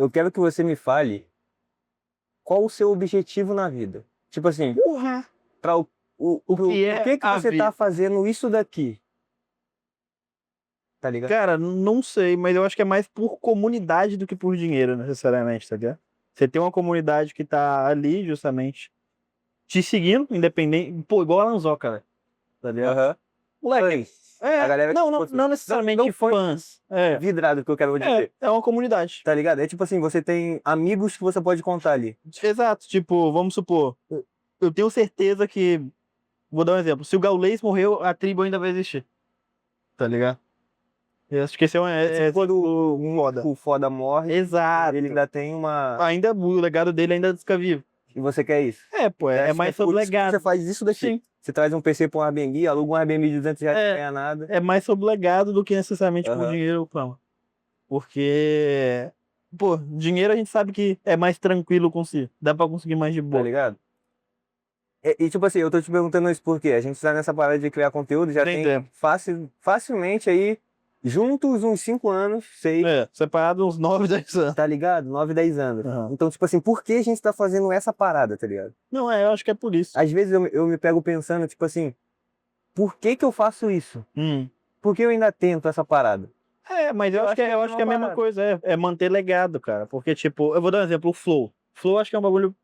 eu quero que você me fale qual o seu objetivo na vida. Tipo assim, Porra! para O que é por que a você tá vida? fazendo isso daqui? Tá ligado? Cara, não sei, mas eu acho que é mais por comunidade do que por dinheiro, necessariamente, tá ligado? Você tem uma comunidade que tá ali, justamente, te seguindo, independente. Pô, igual a Lanzoca, velho. Tá ligado? Aham. Moleque, Fãs. A galera que, não, tipo não, assim, não necessariamente não fãs fãs. vidrado que eu quero dizer. É uma comunidade. Tá ligado? É tipo assim, você tem amigos que você pode contar ali. Exato, tipo, vamos supor, eu tenho certeza que, vou dar um exemplo, se o Gaules morreu, a tribo ainda vai existir. Tá ligado? Eu acho que esse é um Tipo, quando um foda. tipo foda morre, Exato. ele ainda tem uma. Ainda o legado dele ainda fica vivo. E você quer isso? Pô, Você é acha que mais por sobre isso que legado. você faz isso daqui. Sim. Você traz um PC pra um Airbnb, aluga um Airbnb de 200 reais, não ganha nada. É mais sobre legado do que necessariamente por Aham. dinheiro ou fama. Porque, pô, dinheiro a gente sabe que é mais tranquilo conseguir. Dá pra conseguir mais de Tá boa. ligado? Tipo assim, eu tô te perguntando isso porque a gente tá nessa parada de criar conteúdo, já Tem tem tempo. facilmente aí, juntos uns 5 anos, 6, Separado uns 9, 10 anos. tá ligado? 9, 10 anos. Aham. Então, tipo assim, por que a gente tá fazendo essa parada, tá ligado? Não, eu acho que é por isso. Às vezes eu me pego pensando, tipo assim, por que que eu faço isso? Por que eu ainda tento essa parada? Mas eu acho que, eu acho que é a mesma coisa, é manter legado, cara. Porque, tipo, eu vou dar um exemplo, o Flow. Flow acho que é um bagulho,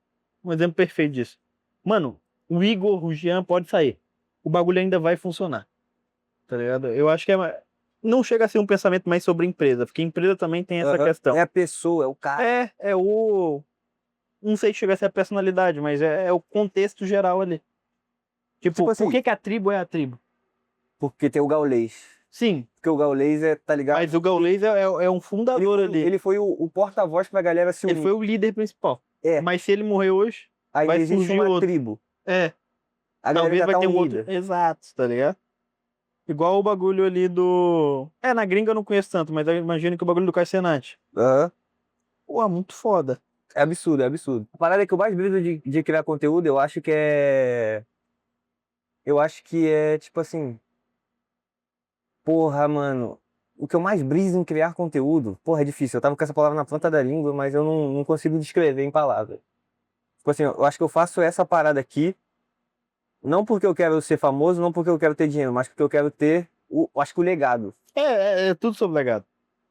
um exemplo perfeito disso. Mano, o Igor, o Jean pode sair. O bagulho ainda vai funcionar. Tá ligado? Eu acho que não chega a ser um pensamento mais sobre empresa, porque empresa também tem essa Aham. questão. É a pessoa, é o cara. É o. Não sei se chega a ser a personalidade, mas é o contexto geral ali. Tipo, Tipo por assim, que a tribo é a tribo? porque tem o Gaulês. Sim, Porque o Gaulês é, tá ligado? mas o Gaules é um fundador ali. Ele foi o porta-voz pra galera se Ele unir. foi o líder principal. É, Mas se ele morrer hoje, ainda vai existe surgir uma outro. tribo. É, A galera talvez já vai tá ter um outro. unida. Exato, tá ligado? Igual o bagulho ali do. Na gringa eu não conheço tanto, mas eu imagino que o bagulho do Caio Cenati. Aham. Pô, muito foda. É absurdo, é absurdo. A parada que eu mais briso de criar conteúdo, eu acho que é. Eu acho que é tipo assim. Porra, mano. O que eu mais briso em criar conteúdo, porra, é difícil. Eu tava com essa palavra na ponta da língua, mas eu não consigo descrever em palavras. Tipo assim, eu acho que eu faço essa parada aqui, não porque eu quero ser famoso, não porque eu quero ter dinheiro, mas porque eu quero ter acho que o legado. É tudo sobre legado.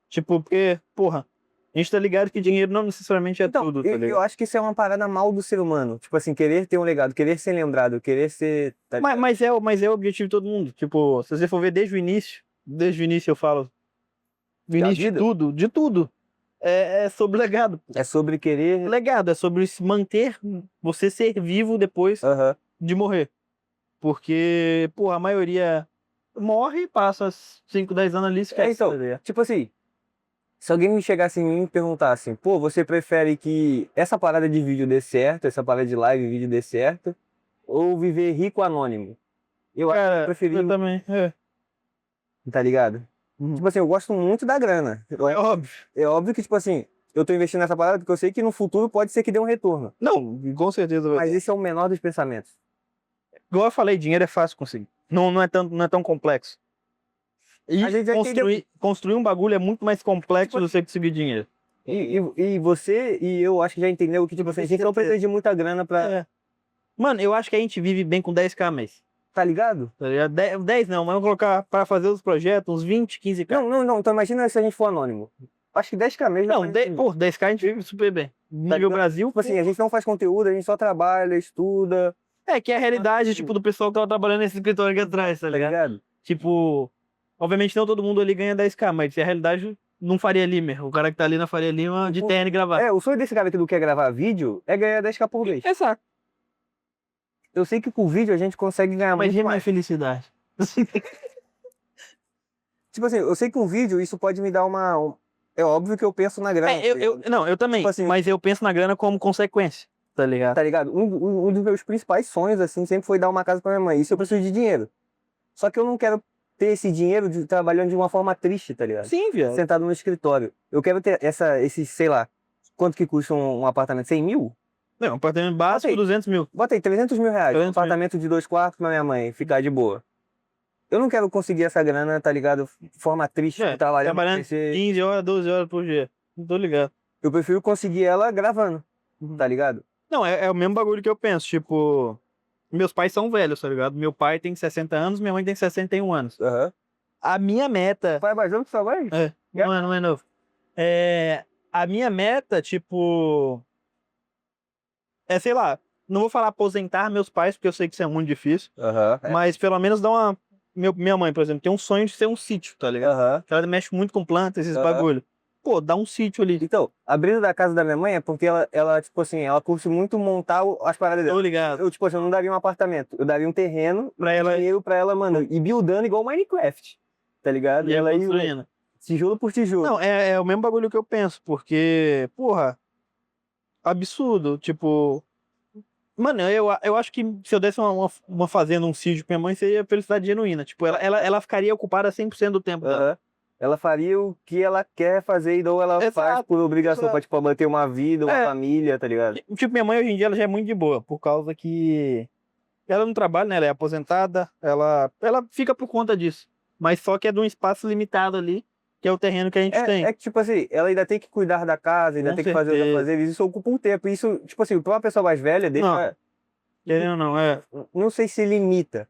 Tipo, porque, porra, a gente tá ligado que dinheiro não necessariamente é Então, tudo, tá eu ligado? acho que isso é uma parada mal do ser humano. Tipo assim, querer ter um legado, querer ser lembrado, querer ser. Tá ligado? Mas é o objetivo de todo mundo. Tipo, se você for ver desde o início eu falo, do Da início vida de tudo, é sobre legado. é sobre querer. Legado é sobre se manter, você ser vivo depois Aham. de morrer. Porque, pô, a maioria morre, passa 5, 10 anos ali e esquece. Então, Tá ligado? tipo assim, se alguém me chegasse em mim e perguntasse, pô, você prefere que essa parada de vídeo dê certo, essa parada de live e vídeo dê certo, ou viver rico anônimo? Eu acho que eu Cara, eu preferi, também. tá ligado? Tipo assim, eu gosto muito da grana. É óbvio. É óbvio que, tipo assim, eu tô investindo nessa parada porque eu sei que no futuro pode ser que dê um retorno. Não, com certeza vai Mas ter. esse é o menor dos pensamentos. Igual eu falei, dinheiro é fácil conseguir. Não é tão complexo. A E gente já entendeu. construir um bagulho é muito mais complexo Tipo, do que você conseguir dinheiro. e você e eu acho que já entendeu que, tipo assim, a gente não precisa de muita grana pra. É. Mano, eu acho que a gente vive bem com 10k mês. Tá ligado? Tá ligado? 10 não, mas vamos colocar para fazer os projetos uns 20, 15k. Não. Então imagina se a gente for anônimo. Acho que 10 mesmo. Não, 10k a gente vive super bem. Nível ligado? Brasil, Tipo assim, a gente não faz conteúdo, a gente só trabalha, estuda, que é a realidade, tipo, do pessoal que tava trabalhando nesse escritório aqui atrás, tá tá ligado? ligado? Tipo, obviamente não todo mundo ali ganha 10k, mas se é a realidade, não Faria Lima. O cara que tá ali na Faria Lima de terno e gravata. O sonho desse cara que não quer gravar vídeo é ganhar 10k por mês. Exato. Eu sei que com vídeo a gente consegue ganhar Mas muito e minha mais. felicidade? Tipo assim, eu sei que com vídeo isso pode me dar uma. É óbvio que eu penso na grana. Não, eu também, Tipo assim, mas eu penso na grana como consequência, tá ligado? tá ligado? Um dos meus principais sonhos, assim, sempre foi dar uma casa pra minha mãe. Isso eu preciso de dinheiro. Só que eu não quero ter esse dinheiro trabalhando de uma forma triste, tá ligado? Sim, viado. Sentado no escritório. Eu quero ter esse, sei lá, quanto que custa um apartamento? 100 mil? Não, um apartamento básico, Bota aí. 200 mil. Bota aí, 300 mil reais. 300 Um mil. apartamento de 2 quartos pra minha mãe ficar de boa. Eu não quero conseguir essa grana, tá ligado? De forma triste, trabalhando pra Trabalhando crescer. 15 horas, 12 horas por dia. Não tô ligado. Eu prefiro conseguir ela gravando, tá ligado? Não, é o mesmo bagulho que eu penso, tipo, meus pais são velhos, tá ligado? Meu pai tem 60 anos, minha mãe tem 61 anos. Aham. A minha meta... Pai é mais novo que sua mãe? Não é novo. A minha meta, tipo, sei lá, não vou falar aposentar meus pais, porque eu sei que isso é muito difícil, Aham. mas pelo menos dar uma... Minha mãe, por exemplo, tem um sonho de ter um sítio, tá ligado? Aham. Ela mexe muito com plantas, esses Aham. bagulho. Pô, dá um sítio ali. Então, a brisa da casa da minha mãe é porque ela tipo assim, ela curte muito montar as paradas dela. Tô ligado. Eu, tipo assim, eu não daria um apartamento, eu daria um terreno, Pra ela... dinheiro pra ela, mano, ir buildando igual Minecraft, tá ligado? E ela ir construindo. tijolo por tijolo. Não, é o mesmo bagulho que eu penso, porque, porra, absurdo, tipo... Mano, eu acho que se eu desse uma fazenda, um sítio pra minha mãe, seria felicidade genuína. Tipo, ela ficaria ocupada 100% do tempo dela. Aham. Ela faria o que ela quer fazer e não ela Exato, faz por obrigação, exato. pra tipo, manter uma vida, uma É. família, tá ligado? Tipo, minha mãe hoje em dia ela já é muito de boa, por causa que ela não trabalha, né? Ela é aposentada, ela fica por conta disso. Mas só que é de um espaço limitado ali, que é o terreno que a gente tem. É que, tipo assim, ela ainda tem que cuidar da casa, ainda Com tem que fazer os certeza. afazeres, isso ocupa um tempo. Isso, tipo assim, pra uma pessoa mais velha, deixa. Querendo ou não, Não sei se limita,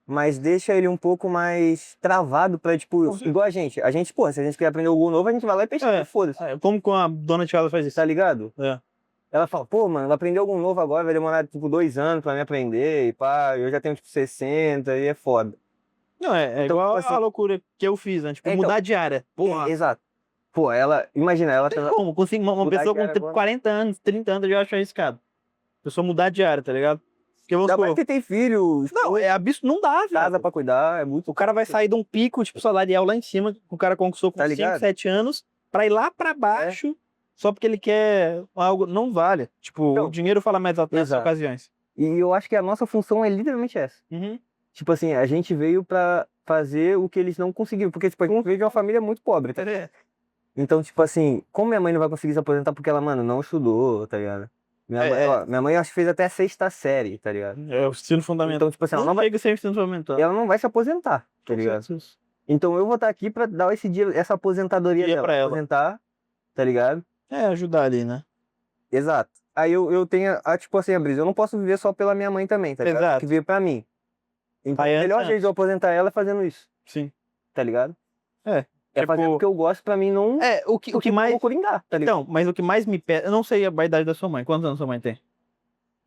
mas deixa ele um pouco mais travado pra, tipo, igual a gente. A gente, porra, se a gente quer aprender algo novo, a gente vai lá e pesquisa, foda-se. Como com a dona Tiara faz isso. Tá ligado? É. Ela fala, pô, mano, ela aprendeu algo novo agora, vai demorar, tipo, 2 anos pra me aprender, e pá, eu já tenho, tipo, 60 e é foda. Não, é Então, igual tipo a assim, loucura que eu fiz, né? Tipo, então, mudar de área. Porra. exato. Pô, ela, imagina, ela Tem tá. como? Consigo, uma Mudar pessoa de área com agora. 40 anos, 30 anos, eu já acho arriscado. Pessoa mudar de área, tá ligado? Porque vamos Ainda mais supor. que tem filhos, Não, é absurdo, não dá, casa velho. pra cuidar, é muito. O cara vai sair de um pico, tipo, salarial lá em cima, que o cara conquistou com Tá 5, ligado? 7 anos, pra ir lá pra baixo, só porque ele quer algo. Não vale. Tipo, Então, o dinheiro fala mais alto nessas exato. ocasiões. E eu acho que a nossa função é literalmente essa. Uhum. Tipo assim, a gente veio pra fazer o que eles não conseguiram. Porque, tipo, a gente veio de uma família muito pobre, tá? Então, tipo assim, como minha mãe não vai conseguir se aposentar porque ela, mano, não estudou, tá ligado? Minha mãe acho que fez até a 6ª série, tá ligado? É o ensino fundamental. Então, tipo assim, ela não vai, chega a ser ensino fundamental. ela não vai se aposentar, tá ligado? Então eu vou estar aqui pra dar esse dia, essa aposentadoria Dia dela. pra ela. Aposentar, tá ligado? Ajudar ali, né? Exato. Aí eu tenho tipo assim, a brisa, eu não posso viver só pela minha mãe também, tá ligado? Exato. Tem que viver pra mim. Então Aí o melhor antes. jeito de eu aposentar ela é fazendo isso, Sim. tá ligado? É. É fazer Tipo, o que eu gosto pra mim não. o que eu mais. vou coringar, tá ligado? Então, mas o que mais me pesa. Eu não sei a idade da sua mãe. Quantos anos sua mãe tem?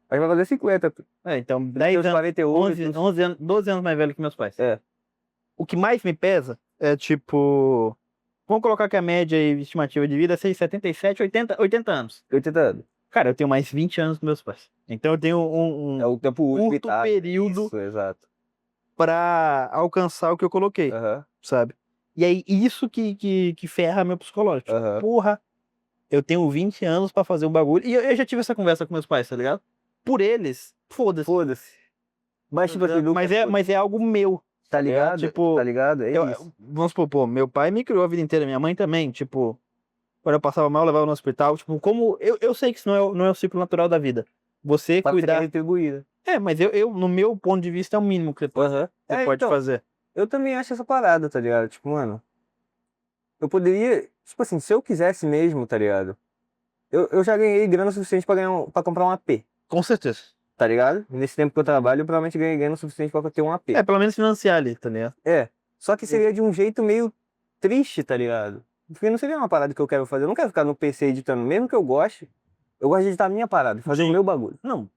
Aí vai fazer 50. Então, Tem 10 uns anos. 48. 11 anos, 12 anos mais velho que meus pais. É. O que mais me pesa é tipo. Vamos colocar que a média e estimativa de vida seja 77, 80 anos. 80 anos. Cara, eu tenho mais 20 anos que meus pais. Então eu tenho É o tempo curto limitado. período Isso, exato. pra alcançar o que eu coloquei, Aham. sabe? E aí, isso que ferra meu psicológico. Aham. Porra, eu tenho 20 anos pra fazer um bagulho. E eu já tive essa conversa com meus pais, tá ligado? Por eles, foda-se. Foda-se. Mas, tipo assim, Mas é algo meu. tá ligado? Tipo, Tá ligado? É isso. vamos supor, pô, meu pai me criou a vida inteira, minha mãe também, tipo, quando eu passava mal, eu levava no hospital, tipo, como, eu sei que isso não é o ciclo natural da vida. Você Mas você quer cuidar. retribuir, Mas no meu ponto de vista, é o mínimo que você pode, Aham. pode Então, fazer. eu também acho essa parada, tá ligado? Tipo, mano, eu poderia, tipo assim, se eu quisesse mesmo, tá ligado? Eu já ganhei grana suficiente pra pra comprar um AP, Com certeza. tá ligado? Nesse tempo que eu trabalho, eu provavelmente ganhei grana suficiente pra ter um AP. Pelo menos financiar ali, tá ligado? Só que seria de um jeito meio triste, tá ligado? Porque não seria uma parada que eu quero fazer. Eu não quero ficar no PC editando, mesmo que eu goste. Eu gosto de editar a minha parada, fazer o Sim. meu bagulho. Não,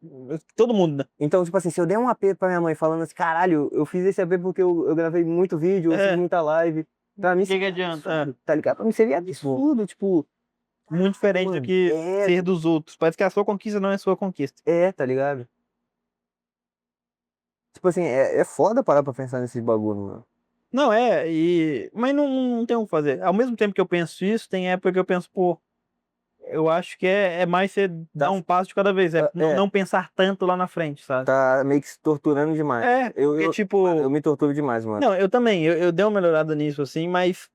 todo mundo, né? Então, tipo assim, se eu der um AP pra minha mãe falando assim, caralho, eu fiz esse AP porque eu gravei muito vídeo, eu fiz muita live. Pra mim, O que adianta? absurdo, tá ligado? Pra mim seria absurdo, tipo, Muito diferente mano, do que ser dos outros. Parece que a sua conquista não é a sua conquista. tá ligado? Tipo assim, é foda parar pra pensar nesses bagulho, mano. Não, mas não tem o que fazer. Ao mesmo tempo que eu penso isso, tem época que eu penso, pô, eu acho que é mais você dar um passo de cada vez. Não pensar tanto lá na frente, sabe? Tá meio que se torturando demais. Porque tipo... Eu me torturo demais, mano. Não, eu também, eu dei uma melhorada nisso, assim, mas...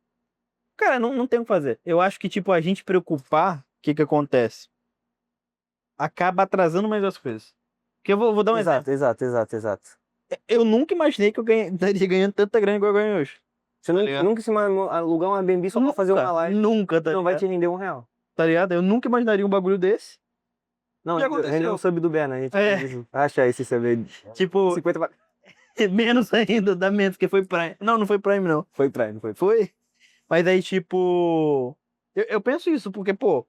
Cara, não tem o que fazer. Eu acho que, tipo, a gente preocupar, o que acontece? Acaba atrasando mais as coisas. Porque eu vou dar um exemplo. Exato. Eu nunca imaginei que eu estaria ganhando tanta grana igual eu ganho hoje. Você nunca se alugar uma Airbnb só pra fazer uma live. Nunca, tá Não vai te ligado? render R$1. tá ligado? Eu nunca imaginaria um bagulho desse. Não, O que aconteceu? rendeu um sub do Berna, a gente É. acha esse sub Tipo, 50 menos ainda, dá menos, que foi Prime. Não foi Prime, não. Foi pra ele, não foi? Foi. Mas aí, tipo. Eu penso isso, porque, pô,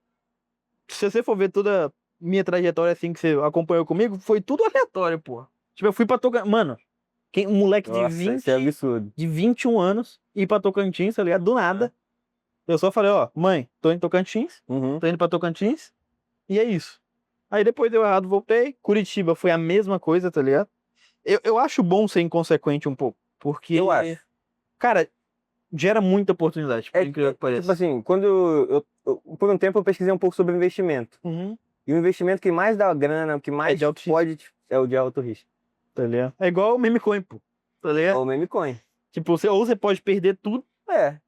se você for ver toda minha trajetória assim que você acompanhou comigo, foi tudo aleatório, pô. Tipo, eu fui pra Tocantins. Mano, um moleque Nossa, isso é absurdo. de 21 anos ir pra Tocantins, tá ligado? Do nada. Eu só falei, ó, mãe, tô em Tocantins, Uhum. tô indo pra Tocantins, e é isso. Aí depois deu errado, voltei. Curitiba foi a mesma coisa, tá ligado? Eu acho bom ser inconsequente um pouco, porque. Eu acho. Cara, gera muita oportunidade, por incrível que pareça. Tipo assim, quando por um tempo eu pesquisei um pouco sobre investimento. Uhum. E o investimento que mais dá grana, o que mais de alto risco. pode, é o de alto risco. Tá ligado? É igual o meme coin, pô. Tá É ligado? o meme coin. Tipo, ou você pode perder tudo,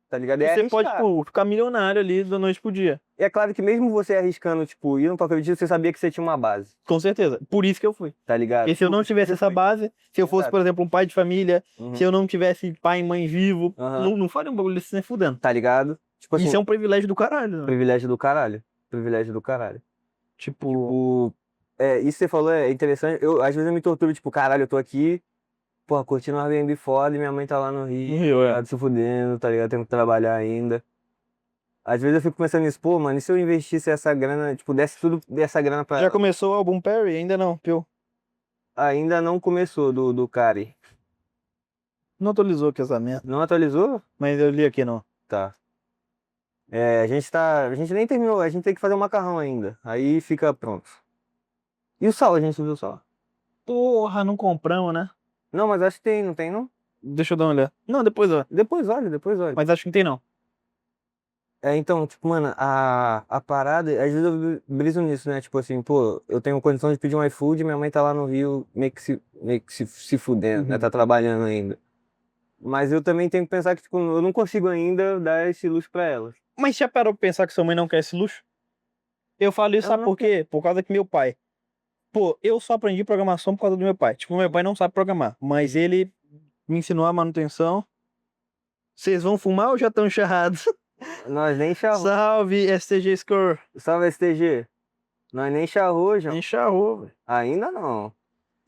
Tá ligado? ou É você pode, arriscar. tipo, ficar milionário ali da noite pro dia. E é claro que mesmo você arriscando, tipo, indo pra acreditar, você sabia que você tinha uma base, Com certeza. Por isso que eu fui. tá ligado? Porque se eu não tivesse essa base, se eu fosse, Exato. por exemplo, um pai de família, Uhum. se eu não tivesse pai e mãe vivo, Aham. não faria um bagulho desse nem fudendo. Tá ligado? Tipo assim, Isso é um privilégio do caralho, né? privilégio do caralho. Privilégio do caralho. Tipo, Isso que você falou é interessante. Às vezes eu me torturo, tipo, caralho, eu tô aqui, porra, curtindo um Airbnb foda e minha mãe tá lá no Rio, no Rio, tá ligado? Se fudendo, tá ligado? Tendo que trabalhar ainda. Às vezes eu fico pensando nisso, pô, mano, e se eu investisse essa grana, tipo, desse tudo dessa grana pra Já começou o álbum Perry? Ainda não, Pio. Ainda não começou do Kari. Não atualizou o casamento, Não atualizou? mas eu li aqui não. Tá. A gente nem terminou, a gente tem que fazer o macarrão ainda. Aí fica pronto. E o sal, a gente viu o sal? Porra, não compramos, né? Não, mas acho que tem, não tem não? Deixa eu dar uma olhada. Não, depois ó. Depois olha. Mas acho que não tem não. Então, tipo, mano, a parada, às vezes eu briso nisso, né? Tipo assim, pô, eu tenho condição de pedir um iFood, minha mãe tá lá no Rio meio que se fudendo, né? Uhum. Tá trabalhando ainda. Mas eu também tenho que pensar que, tipo, eu não consigo ainda dar esse luxo pra elas. Mas já parou pra pensar que sua mãe não quer esse luxo? Eu falo isso, Ela sabe não por quê? Por causa que meu pai. Pô, eu só aprendi programação por causa do meu pai. Tipo, meu pai não sabe programar, mas ele me ensinou a manutenção. Vocês vão fumar ou já estão enxerrados? Nós nem charrou. Salve, STG Score. Salve, STG. Nós nem charrou, João. Nem charrou, velho. Ainda não.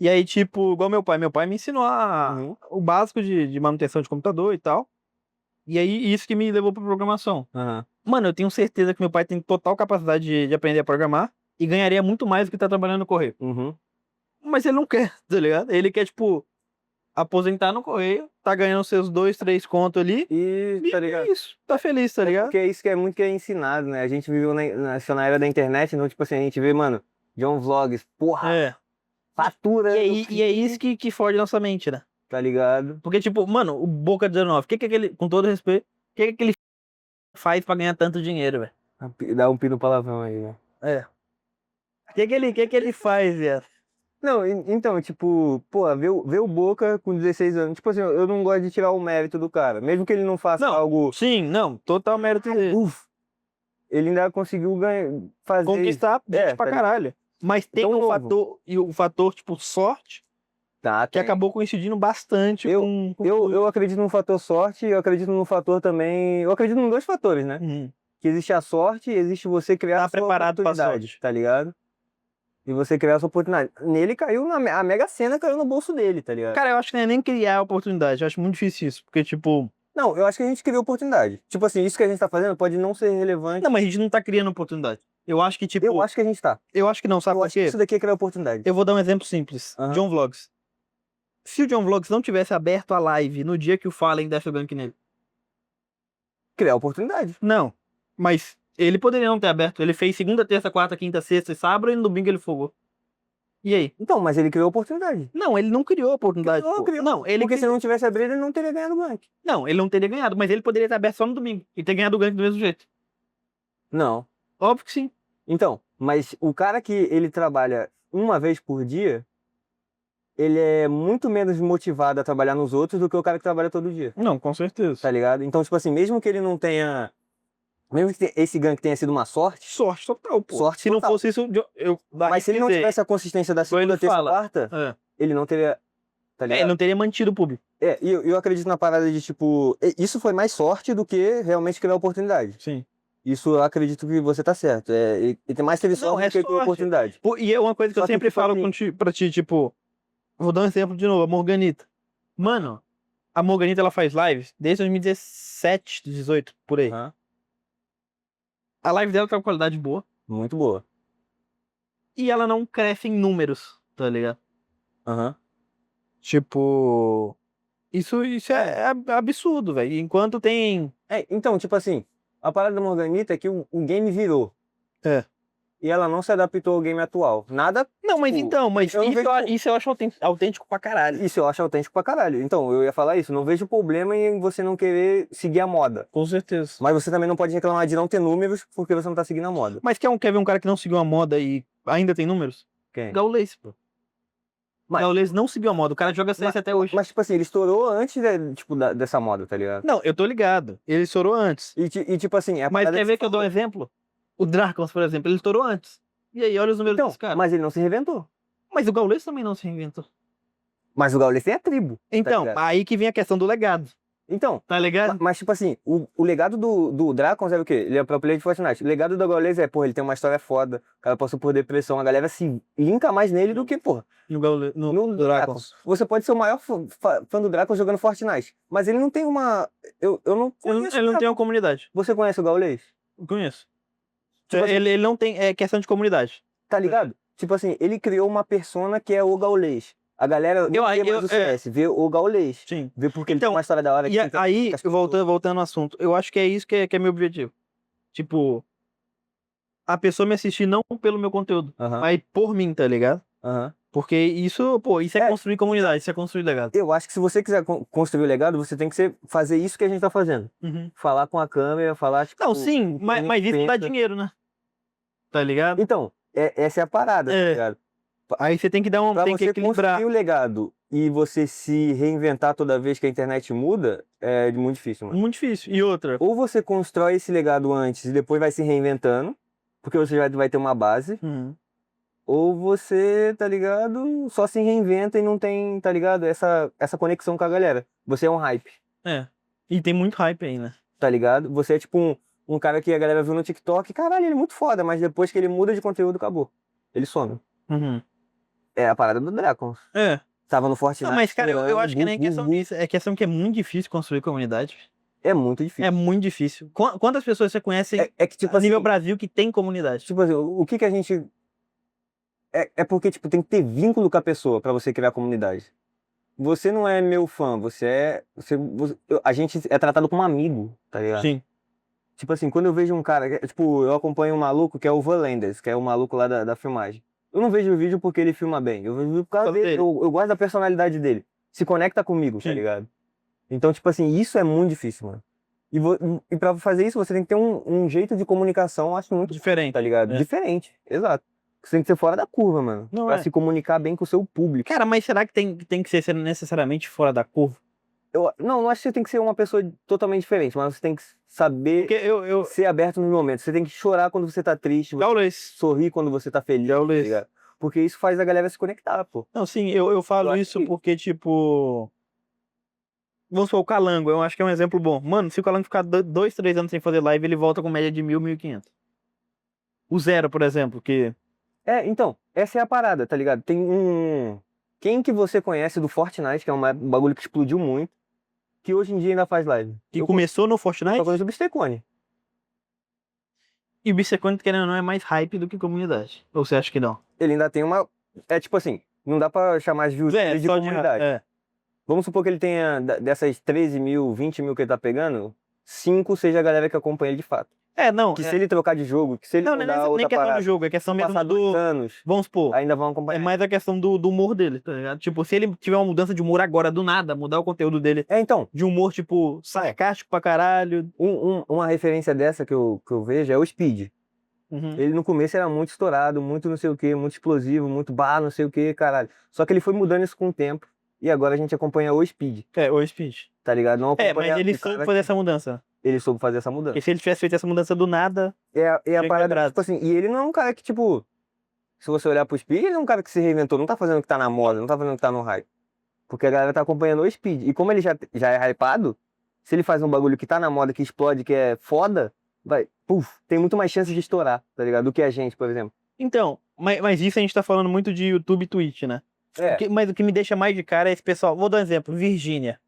E aí, tipo, igual meu pai. Meu pai me ensinou Uhum. o básico de manutenção de computador e tal. E aí, isso que me levou pra programação. Aham. Mano, eu tenho certeza que meu pai tem total capacidade de aprender a programar e ganharia muito mais do que tá trabalhando no correio. Uhum. Mas ele não quer, tá ligado? Ele quer, tipo, aposentar no correio, tá ganhando seus 2, 3 contos ali. E, tá ligado? É isso, tá feliz, tá ligado? Porque é isso que é muito que é ensinado, né? A gente viveu na era da internet, então, tipo assim, a gente vê, mano, John Vlogs, porra, É. fatura. E é isso que fode nossa mente, né? Tá ligado? Porque, tipo, mano, o Boca 19, o que aquele, com todo respeito, o que aquele faz pra ganhar tanto dinheiro, velho? Dá um pino palavrão aí, né? É. O que ele faz, velho? Não, então, tipo, pô, ver o Boca com 16 anos, tipo assim, eu não gosto de tirar o mérito do cara, mesmo que ele não faça Não, algo, sim, não, total mérito dele. ele ainda conseguiu fazer Conquistar gente pra tá caralho. Mas tem Tão um novo. fator, e o fator, tipo, sorte, Tá, que tem. acabou coincidindo bastante com Eu acredito no fator sorte, eu acredito no fator também. Eu acredito em dois fatores, né? Uhum. Que existe a sorte e existe você criar Tá a sua preparado pra oportunidade, sorte. tá ligado? E você criar a sua oportunidade. Nele caiu, a Mega Sena caiu no bolso dele, tá ligado? Cara, eu acho que não é nem criar a oportunidade, eu acho muito difícil isso, porque, tipo... Não, eu acho que a gente criou oportunidade. Tipo assim, isso que a gente tá fazendo pode não ser relevante. Não, mas a gente não tá criando oportunidade. Eu acho que, tipo... Eu acho que a gente tá. Eu acho que não, sabe Eu por acho que quê? isso daqui é criar oportunidade. Eu vou dar um exemplo simples. Aham. John Vlogs. Se o John Vlogs não tivesse aberto a live no dia que o Fallen desse o gank nele. Criar oportunidade. Não. Mas ele poderia não ter aberto. Ele fez segunda, terça, quarta, quinta, sexta e sábado e no domingo ele fogou. E aí? Então, mas ele criou oportunidade. Não, ele não criou a oportunidade. pô. Criou. Não, ele Porque se não tivesse abrido, ele não teria ganhado o gank. Não, ele não teria ganhado, mas ele poderia ter aberto só no domingo e ter ganhado o gank do mesmo jeito. Não. Óbvio que sim. Então, mas o cara que ele trabalha uma vez por dia, ele é muito menos motivado a trabalhar nos outros do que o cara que trabalha todo dia, Não, com certeza. tá ligado? Então, tipo assim, mesmo que ele não tenha... Mesmo que esse gank tenha sido uma sorte, Sorte total, pô. Sorte se não total. fosse isso, eu mas se ele não tivesse a consistência da Igual ele segunda, terça, fala. quarta, É. ele não teria... Tá ligado? Ele não teria mantido o público. E eu acredito na parada de, tipo... Isso foi mais sorte do que realmente criar oportunidade. Sim. Isso eu acredito que você tá certo. Ele tem mais teve Não, sorte é do que sorte. oportunidade. Pô, e é uma coisa que eu Só que, sempre tipo falo assim, pra ti, tipo, vou dar um exemplo de novo, a Morganita. Mano, a Morganita ela faz lives desde 2017, 18, por aí. aham, A live dela tem uma qualidade boa muito boa. e ela não cresce em números, tá ligado? Aham. Tipo, isso é absurdo, velho. Enquanto tem. Então, tipo assim, a parada da Morganita é que o game virou. É. E ela não se adaptou ao game atual. Nada, Não, mas tipo, então, mas eu não isso, vejo. isso eu acho autêntico pra caralho. Isso eu acho autêntico pra caralho. Então, eu ia falar isso. Não vejo problema em você não querer seguir a moda. Com certeza. Mas você também não pode reclamar de não ter números porque você não tá seguindo a moda. Mas quer ver um cara que não seguiu a moda e ainda tem números? Quem? Gaules, pô. Mas, Gaules não seguiu a moda, o cara joga CS até hoje. mas, tipo assim, ele estourou antes, tipo, dessa moda, tá ligado? Não, eu tô ligado. Ele estourou antes. E, tipo assim, é a Mas parada quer que ver você que eu dou um falou. exemplo? O Dracons, por exemplo, ele estourou antes. E aí, olha os números Então, desse cara. mas ele não se reinventou. Mas o Gaules também não se reinventou. Mas o Gaules tem a tribo, tá Então, ligado? aí que vem a questão do legado. Então, Tá ligado? mas tipo assim, o legado do Dracons é o quê? Ele é pro player de Fortnite. O legado do Gaules é, porra, ele tem uma história foda, o cara passou por depressão, a galera se linka mais nele do que, porra, No Gaules, no no Dracons. Você pode ser o maior fã do Dracons jogando Fortnite, mas ele não tem uma... Eu não conheço Ele não o tem uma Dracons. comunidade. Você conhece o Gaules? Eu conheço. Tipo assim, Ele não tem. É questão de comunidade. tá ligado? Tipo assim, ele criou uma persona que é o Gaules. A galera não vê mais o CS, vê o Gaules. Sim. Vê porque ele tem Então, uma história da hora. e que tenta- aí, as pessoas- voltando ao assunto, eu acho que é isso que é meu objetivo. Tipo, a pessoa me assistir não pelo meu conteúdo, Aham, mas por mim, tá ligado? aham. Porque isso, pô, isso é É, construir comunidade, isso é construir legado. Eu acho que se você quiser construir o legado, você tem que fazer isso que a gente tá fazendo. Uhum. Falar com a câmera, falar, tipo... Não, sim, o que a mas gente isso dá pensa. dinheiro, né? Tá ligado? Então, essa é a parada, tá É. ligado? Aí você tem que dar um. Pra Tem que você equilibrar. construir o legado e você se reinventar toda vez que a internet muda, é muito difícil, mano. Muito difícil. E outra. Ou você constrói esse legado antes e depois vai se reinventando, porque você já vai ter uma base, Uhum. ou você, tá ligado, só se reinventa e não tem, tá ligado, essa conexão com a galera. Você é um hype, É. E tem muito hype aí, né? tá ligado? Você é tipo um cara que a galera viu no TikTok, caralho, ele é muito foda, mas depois que ele muda de conteúdo, acabou. Ele some. Uhum. É a parada do Dracon. É. Tava no Fortnite. Não, mas, cara, eu estourando, acho que nem questão disso. É questão que é muito difícil construir comunidade. É muito difícil. É muito difícil. Quantas pessoas você conhece É que, tipo a nível assim, Brasil que tem comunidade? tipo assim, o que que a gente... É porque, tipo, tem que ter vínculo com a pessoa pra você criar comunidade. Você não é meu fã, a gente é tratado como amigo, tá ligado? Sim. Tipo assim, quando eu vejo um cara, tipo, eu acompanho um maluco que é o Valanders, que é o maluco lá da filmagem. Eu não vejo o vídeo porque ele filma bem, eu vejo o vídeo por causa Por causa dele, dele. eu gosto da personalidade dele. Se conecta comigo, tá Sim. ligado? Então, tipo assim, isso é muito difícil, mano. E pra fazer isso, você tem que ter um jeito de comunicação, eu acho muito, Diferente. tá ligado? É. Diferente, exato. Você tem que ser fora da curva, mano. Não Pra é. se comunicar bem com o seu público. Cara, mas será que tem que ser necessariamente fora da curva? Não acho que você tem que ser uma pessoa totalmente diferente, mas você tem que saber Porque eu. ser aberto nos momentos. Você tem que chorar quando você tá triste, Gaules. sorrir quando você tá feliz, tá Gaules. ligado? Porque isso faz a galera se conectar, pô. Não, sim, eu falo acho isso que- porque, tipo. Vamos supor, o Calango, eu acho que é um exemplo bom. Mano, se o Calango ficar 2, 3 anos sem fazer live, ele volta com média de 1.000, 1.500. O Zero, por exemplo, que. Então, essa é a parada, tá ligado? Tem Quem que você conhece do Fortnite, que é um bagulho que explodiu muito, que hoje em dia ainda faz live? Que Eu começou no só Fortnite. conheço o Bistecone. E o Bissequant, querendo ou não, é mais hype do que comunidade. Ou você acha que não? Ele ainda tem uma... É tipo assim, não dá pra chamar de views de só comunidade. É. Vamos supor que ele tenha, dessas 13 mil, 20 mil que ele tá pegando, 5 seja a galera que acompanha ele de fato. Não. Que se ele trocar de jogo, que se ele Não, não mudar é nem outra questão parada, do jogo, é questão mesmo passar 2 anos, Vamos supor, ainda vão é acompanhar. mais a questão do humor dele, tá ligado? Tipo, se ele tiver uma mudança de humor agora, do nada, mudar o conteúdo dele Então, de humor, tipo, sarcástico pra caralho. uma referência dessa que eu vejo é o Speed. Uhum. Ele no começo era muito estourado, muito não sei o que, muito explosivo, muito não sei o que, caralho. Só que ele foi mudando isso com o tempo. E agora a gente acompanha o Speed, O Speed. tá ligado? Não acompanha Mas ele o cara soube fazer essa mudança. Ele soube fazer essa mudança. Porque se ele tivesse feito essa mudança do nada, É a Chega parada, atrás. tipo assim, e ele não é um cara que, tipo, se você olhar pro Speed, ele é um cara que se reinventou, não tá fazendo o que tá na moda, não tá fazendo o que tá no hype. Porque a galera tá acompanhando o Speed. E como ele já é hypado, se ele faz um bagulho que tá na moda, que explode, que é foda, tem muito mais chance de estourar, tá ligado? Do que a gente, por exemplo. Então, mas isso a gente tá falando muito de YouTube e Twitch, né? Mas o que me deixa mais de cara é esse pessoal. Vou dar um exemplo, Virgínia.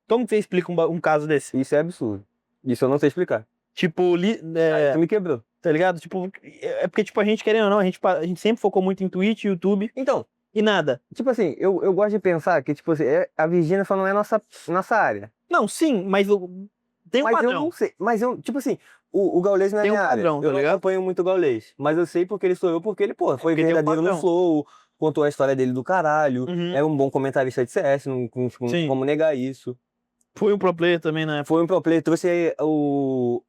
Como que você explica um caso desse? Isso é absurdo. Isso eu não sei explicar. Tipo, Tu me quebrou. tá ligado? Tipo, é porque, tipo, a gente querendo ou não, a gente sempre focou muito em Twitch, YouTube Então, e nada. tipo assim, eu gosto de pensar que, tipo assim, a Virgínia só não é nossa área. Não, sim, mas tem um Mas eu padrão. não sei. Mas eu, tipo assim, o Gaules não é Tem um minha área. padrão, tá Eu não ligado? acompanho muito o Gaules. Mas eu sei porque ele estourou, porque ele, pô, foi porque tem um verdadeiro no padrão. Flow, contou a história dele do caralho. Uhum. É um bom comentarista de CS, não Sim. como negar isso. Foi um pro player também, né? Foi um pro player, trouxe aí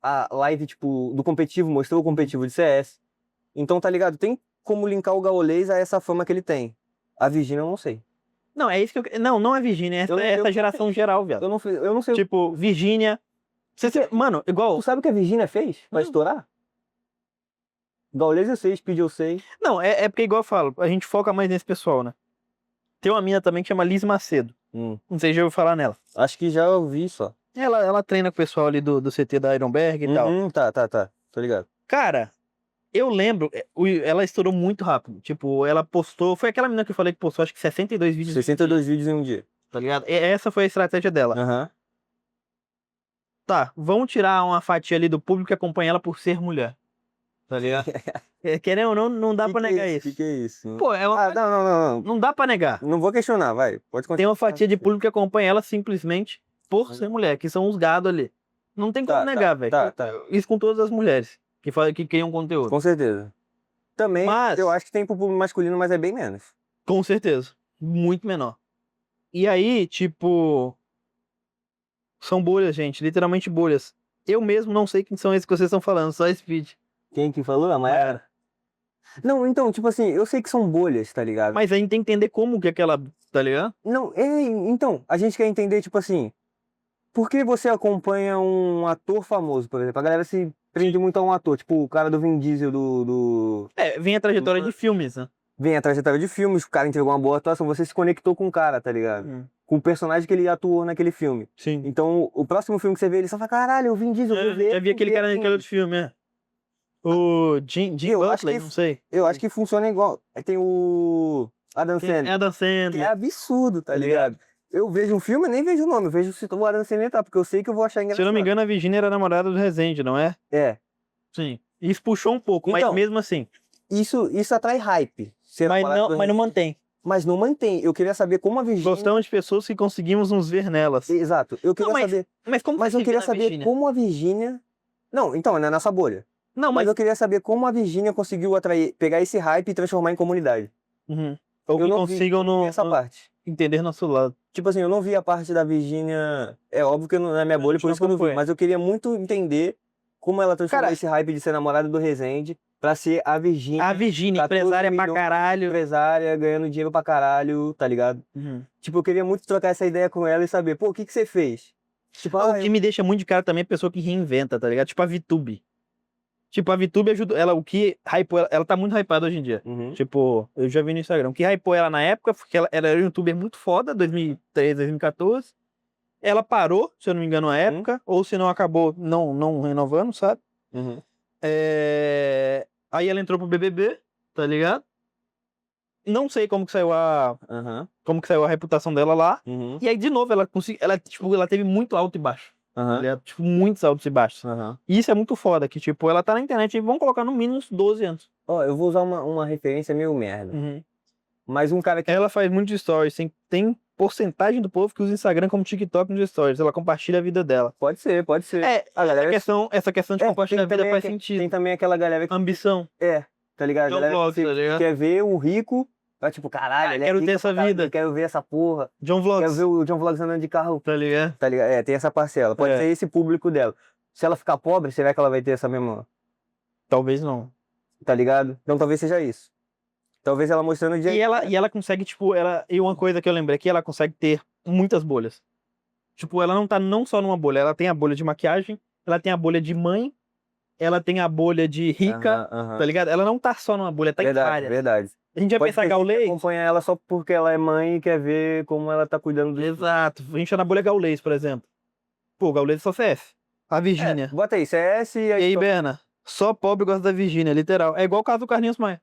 a live, tipo, do competitivo, mostrou o competitivo de CS. Então, tá ligado? Tem como linkar o Gaules a essa fama que ele tem. A Virgínia eu não sei. Não, é isso que eu. Não é Virgínia, Eu não- é essa eu- geração geral, viado. Eu não sei. Tipo, Virgínia. Mano, igual. Tu sabe o que a Virgínia fez pra estourar? Gaules eu sei, Speed eu sei. Não, é porque, igual eu falo, a gente foca mais nesse pessoal, né? Tem uma mina também que chama Liz Macedo. Não sei se já ouviu falar nela. Acho que já ouvi só. Ela treina com o pessoal ali do CT da Ironberg e tal. Tá. Tô ligado. Cara, eu lembro, ela estourou muito rápido. Tipo, ela postou. Foi aquela menina que eu falei que postou, acho que 62 vídeos. 62 vídeos em um dia. Tá ligado? Essa foi a estratégia dela. Aham. Tá, vamos tirar uma fatia ali do público que acompanha ela por ser mulher. Tá ligado? Querendo ou não, não dá pra negar isso. Que é isso? Pô, é uma. Não. Não dá pra negar. Não vou questionar, vai. Pode continuar. Tem uma fatia de público que acompanha ela simplesmente por ser mulher, que são os gados ali. Não tem como negar, velho. Tá. Isso com todas as mulheres que criam conteúdo. Com certeza. Também, Mas- eu acho que tem pro público masculino, mas é bem menos. Com certeza. Muito menor. E aí, tipo. São bolhas, gente. Literalmente bolhas. Eu mesmo não sei quem são esses que vocês estão falando, só Speed. Quem que falou? A Mayara? Não, então, tipo assim, eu sei que são bolhas, tá ligado? Mas a gente tem que entender como que aquela. Tá ligado? Não, então, a gente quer entender, tipo assim, por que você acompanha um ator famoso, por exemplo? A galera se prende muito a um ator, tipo o cara do Vin Diesel Vem a trajetória de filmes, né? Vem a trajetória de filmes, o cara entregou uma boa atuação, você se conectou com o cara, tá ligado? Com o personagem que ele atuou naquele filme. Sim. Então, o próximo filme que você vê, ele só fala, caralho, o Vin Diesel, vou ver. Já vi aquele cara naquele outro filme, é. O Jim Eu acho Butley, que- não sei. Eu acho que funciona igual. Aí tem o Adam Sandler. Adam Que é Sandler. absurdo, tá Tá ligado? Eu vejo um filme, eu nem vejo o nome, eu vejo se o Adam Sandler tá, porque eu sei que eu vou achar engraçado. Se eu não me engano, a Virginia era namorada do Rezende, não é? É. Sim. Isso puxou um pouco, Então, mas mesmo assim. Isso atrai hype. Ser Mas namorado do não mantém. Mas não mantém. Eu queria saber como a Virgínia... Gostamos de pessoas que conseguimos nos ver nelas. Exato. Eu queria saber... Mas como Mas você eu se vê queria na saber Virgínia? como a Virgínia... Não, então, é na nossa bolha. Não, Mas mas. eu queria saber como a Virgínia conseguiu pegar esse hype e transformar em comunidade. Uhum. Ou Eu que não vi consigam essa parte. entender nosso lado. Tipo assim, eu não vi a parte da Virgínia... É óbvio que eu não é minha bolha, por isso que eu não vi. Mas eu queria muito entender como ela transformou Cara, esse hype de ser namorada do Rezende pra ser a Virgínia. A Virgínia, 14 empresária pra milhões caralho. Empresária, ganhando dinheiro pra caralho, tá ligado? Uhum. Tipo, eu queria muito trocar essa ideia com ela e saber, pô, o que você fez? Tipo, O que me deixa muito de cara também é pessoa que reinventa, tá ligado? Tipo a VTube. Tipo, a VTube ajudou ela, o que hypou ela tá muito hypada hoje em dia. Uhum. Tipo, eu já vi no Instagram. O que hypou ela na época foi que ela era um youtuber muito foda, 2013, 2014. Ela parou, se eu não me engano, na época, ou se não acabou não renovando, sabe? Uhum. Aí ela entrou pro BBB, tá ligado? Não sei como que saiu Uhum. como que saiu a reputação dela lá. Uhum. E aí, de novo, ela conseguiu, ela teve muito alto e baixo. Tá Uhum. ligado? Tipo, muitos altos e baixos. Uhum. E isso é muito foda, que tipo, ela tá na internet e vão colocar no mínimo uns 12 anos. Ó, eu vou usar uma referência meio merda. Mas um cara que... Ela faz muitos stories, tem porcentagem do povo que usa Instagram como TikTok nos stories. Ela compartilha a vida dela. Pode ser. A galera... Essa questão de compartilhar a vida faz sentido. Tem também aquela galera que... Ambição. Tá ligado? John Galera Vlogs, que tá ligado? quer ver o rico, tá tipo, caralho, ele é quero rico ter essa pra caralho, vida. eu quero ver essa porra. John Quero Vlogs. ver o John Vlogs andando de carro, Tá ligado? tá ligado? Tem essa parcela. Pode ser esse público dela. Se ela ficar pobre, será que ela vai ter essa mesma... Talvez não. Tá ligado? Então talvez seja isso. Talvez ela mostrando de... E ela consegue, tipo, e uma coisa que eu lembrei aqui, ela consegue ter muitas bolhas. Tipo, ela não tá não só numa bolha, ela tem a bolha de maquiagem, ela tem a bolha de mãe, ela tem a bolha de rica, tá ligado? Ela não tá só numa bolha, tá em várias. Verdade. A gente vai pensar Gaulês. Acompanha ela só porque ela é mãe e quer ver como ela tá cuidando do... Exato. A gente tá na bolha Gaulês, por exemplo. Pô, Gaulês é só CS. A Virgínia. Bota aí, CS e E aí, Berna? Só pobre gosta da Virgínia, literal. É igual o caso do Carlinhos Maia.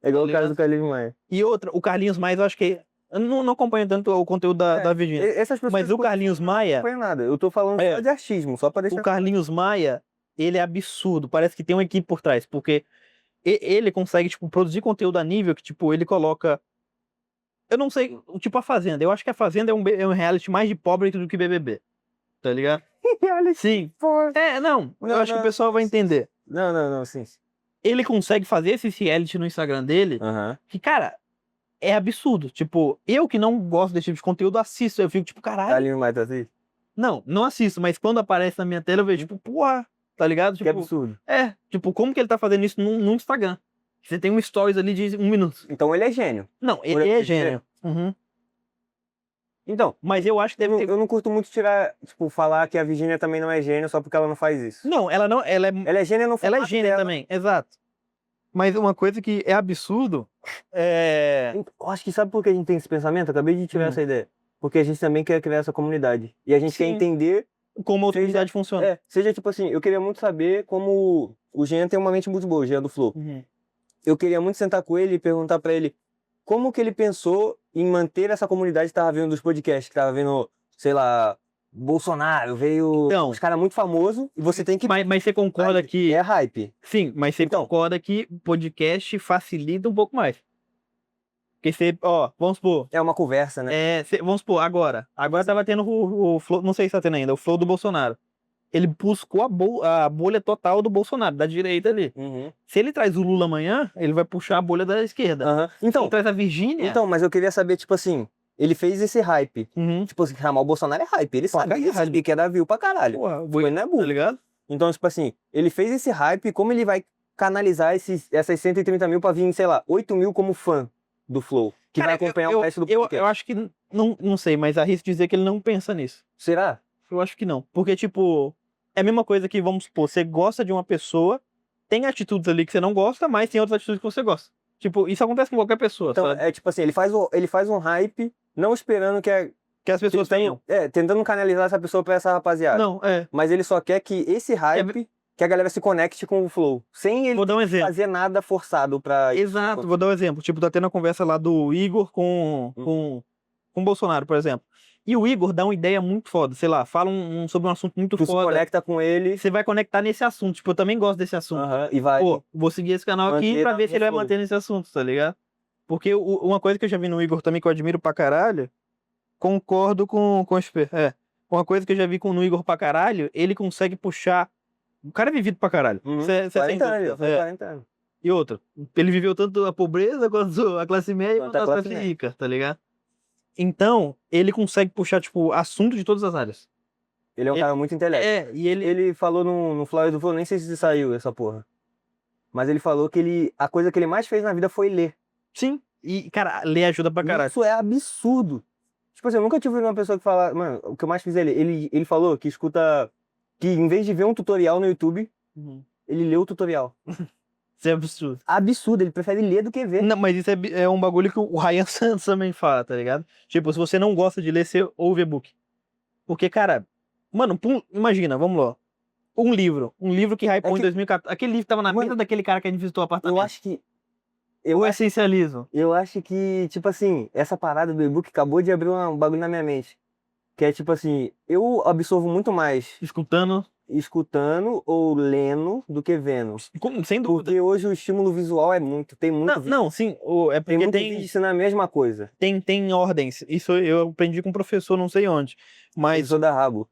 É igual o Tá caso ligado? do Carlinhos Maia. E outra, o Carlinhos Maia, eu acho que. Eu não acompanho tanto o conteúdo da Virgínia. Essas pessoas Mas o Carlinhos não Maia. acompanham nada. Eu tô falando só de achismo, só pra O deixar. Carlinhos Maia, ele é absurdo. Parece que tem uma equipe por trás. Porque ele consegue, tipo, produzir conteúdo a nível que, tipo, ele coloca. Eu não sei, tipo, a Fazenda. Eu acho que a Fazenda é um reality mais de pobre do que BBB. Tá ligado? Sim. Porra. Não. Eu acho que o pessoal vai entender. Não, sim. Ele consegue fazer esse reality no Instagram dele. Aham. Que, cara, é absurdo. Tipo, eu que não gosto desse tipo de conteúdo, assisto. Eu fico, tipo, caralho. Carlinhos Maia tá assim? Não assisto, mas quando aparece na minha tela, eu vejo, tipo, porra, tá ligado? Que Tipo, absurdo. tipo, como que ele tá fazendo isso no Instagram? Você tem um stories ali de 1 minuto. Então ele é gênio. Não, Por ele assim é dizer. gênio. Uhum. Então, Mas eu acho que deve ter. eu não curto muito tirar, tipo, falar que a Virgínia também não é gênio só porque ela não faz isso. Não, ela não. Ela é, Ela é gênia no ela é formato gênia dela. também, exato. Mas uma coisa que é absurdo é. Eu acho que sabe por que a gente tem esse pensamento? Eu acabei de tirar Hum. essa ideia. Porque a gente também quer criar essa comunidade. E a gente quer Sim. entender. Como a outra comunidade funciona. Seja tipo assim, eu queria muito saber como o Jean tem uma mente muito boa, o Jean do Flow. Uhum. Eu queria muito sentar com ele e perguntar pra ele como que ele pensou em manter essa comunidade que tava vendo dos podcasts, que tava vendo, sei lá, Bolsonaro, veio Então. uns caras muito famosos e você tem que. Mas você concorda que. É hype. Sim, mas você Então. concorda que o podcast facilita um pouco mais. Porque você, vamos supor. É uma conversa, né? Vamos supor, agora. Agora tava tendo o Flow, não sei se tá tendo ainda, o Flow do Bolsonaro. Ele buscou a bolha total do Bolsonaro, da direita ali. Uhum. Se ele traz o Lula amanhã, ele vai puxar a bolha da esquerda. Aham. Se ele traz a Virgínia. Então, mas eu queria saber, tipo assim, ele fez esse hype. Uhum. Tipo assim, chamar o Bolsonaro é hype. Ele Pra sabe, caralho. que é dar view pra caralho. Porra, Tipo, ele não é burro. tá ligado? Então, tipo assim, ele fez esse hype, como ele vai canalizar essas 130 mil pra vir, sei lá, 8 mil como fã do Flow, que Cara, vai acompanhar o resto do eu podcast. acho que, não sei, mas arrisco dizer que ele não pensa nisso. Será? Eu acho que não. Porque, tipo, é a mesma coisa que, vamos supor, você gosta de uma pessoa, tem atitudes ali que você não gosta, mas tem outras atitudes que você gosta. Tipo, isso acontece com qualquer pessoa, Então, sabe? é tipo assim, ele faz um hype, não esperando Que as pessoas tenham. tentando canalizar essa pessoa pra essa rapaziada. Não, Mas ele só quer que esse hype, que a galera se conecte com o Flow, sem ele Vou dar um exemplo. fazer nada forçado pra... Exato, vou dar um exemplo. Tipo, tá tendo a conversa lá do Igor com o Bolsonaro, por exemplo. E o Igor dá uma ideia muito foda, sei lá, fala sobre um assunto muito Tu se foda. conecta com ele. Você vai conectar nesse assunto. Tipo, eu também gosto desse assunto. E vai. Pô, vou seguir esse canal aqui manter pra na ver se ele vai Flow. manter nesse assunto, tá ligado? Porque uma coisa que eu já vi no Igor também, que eu admiro pra caralho, concordo com o SP. Uma coisa que eu já vi no Igor pra caralho, ele consegue puxar. O cara é vivido pra caralho. Cê 40 anos, dúvida. foi 40 anos. E outra, ele viveu tanto a pobreza quanto a classe média Quanto quanto a a classe classe média. rica, tá ligado? Então, ele consegue puxar, tipo, assunto de todas as áreas. Ele é um cara muito inteligente. E ele. Ele falou no Flávio do Flow, nem sei se saiu essa porra. Mas ele falou que a coisa que ele mais fez na vida foi ler. Sim. E, cara, ler ajuda pra caralho. Isso é absurdo. Tipo assim, eu nunca tive uma pessoa que fala, mano, o que eu mais fiz ele falou que escuta, que em vez de ver um tutorial no YouTube, ele lê o tutorial. Isso é absurdo. Absurdo, ele prefere ler do que ver. Não, mas isso é um bagulho que o Ryan Santos também fala, tá ligado? Tipo, se você não gosta de ler, você ouve e-book. Porque, cara, mano, imagina, vamos lá. Um livro que hypou em 2014. Aquele livro que tava na mesa daquele cara que a gente visitou o apartamento. Eu acho que... O essencialismo. Eu acho que, tipo assim, essa parada do e-book acabou de abrir um bagulho na minha mente. Que é tipo assim, eu absorvo muito mais Escutando ou lendo do que vendo. Sem dúvida. Porque hoje o estímulo visual tem muito vídeo. Não, sim. É Tem porque muito vídeo ensinando a mesma coisa. Tem ordens. Isso eu aprendi com um professor, não sei onde. Mas Professor da Rabo.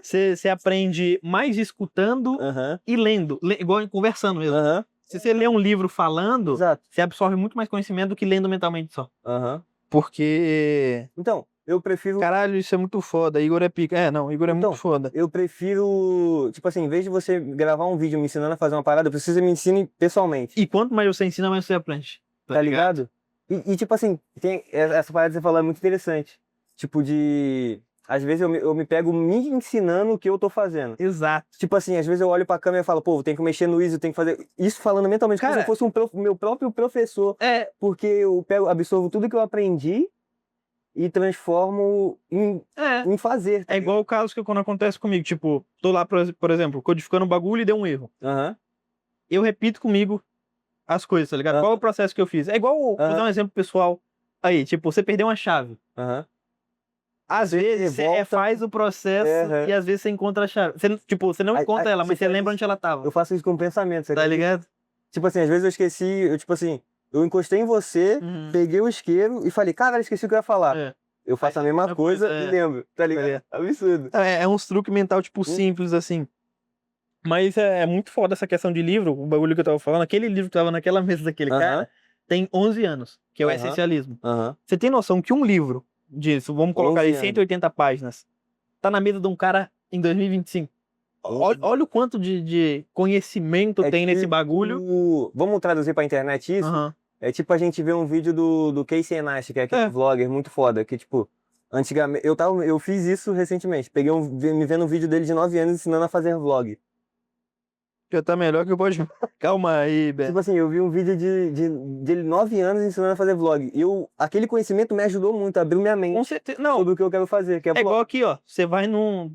você aprende mais escutando e lendo. Igual conversando mesmo. Se você lê um livro falando, Exato. você absorve muito mais conhecimento do que lendo mentalmente só. Porque... Então, eu prefiro... Caralho, isso é muito foda. Igor é pica. Igor é muito foda. Eu prefiro... Tipo assim, em vez de você gravar um vídeo me ensinando a fazer uma parada, eu preciso que você me ensine pessoalmente. E quanto mais você ensina, mais você aprende. Tá ligado? E tipo assim, tem essa parada que você falou é muito interessante. Tipo de... Às vezes eu me pego me ensinando o que eu tô fazendo. Exato. Tipo assim, às vezes eu olho pra câmera e falo, pô, tem que mexer no ISO, tem que fazer... Isso falando mentalmente, como se eu fosse meu próprio professor. Porque eu absorvo tudo que eu aprendi e transformo em fazer. É igual o caso que quando acontece comigo, tipo, tô lá, por exemplo, codificando um bagulho e deu um erro. Aham. Eu repito comigo as coisas, tá ligado? Aham. Qual é o processo que eu fiz? É igual, vou dar um exemplo pessoal aí, tipo, você perdeu uma chave. Aham. Às Você vezes você volta- faz o processo Aham. e às vezes você encontra a chave. Você, tipo, você não Aí- encontra aí ela, mas você faz lembra isso. onde ela tava. Eu faço isso com pensamento, você Tá acredita? ligado? Tipo assim, às vezes eu esqueci, tipo assim, eu encostei em você, Uhum. peguei o isqueiro e falei, cara, esqueci o que eu ia falar. É. Eu faço a mesma coisa e lembro, tá ligado? É. Absurdo. É uns truques mental, tipo, simples assim. Mas é muito foda essa questão de livro, o bagulho que eu tava falando. Aquele livro que tava naquela mesa daquele cara tem 11 anos, que é o Aham. essencialismo. Aham. Você tem noção que um livro disso, vamos colocar 11 aí anos. 180 páginas, tá na mesa de um cara em 2025. Olha o quanto de conhecimento tem nesse bagulho. Vamos traduzir pra internet isso? Aham. É tipo a gente vê um vídeo do Casey Neistat, que é aquele vlogger muito foda, que tipo, antigamente, eu fiz isso recentemente, me vendo um vídeo dele de 9 anos ensinando a fazer vlog. Já tá melhor que eu pode. Calma aí, Tipo Beto. assim, eu vi um vídeo de ele 9 anos ensinando a fazer vlog. Aquele conhecimento me ajudou muito, abriu minha Com mente certeza. Não, sobre o que eu quero fazer, que é é igual aqui, ó. Você vai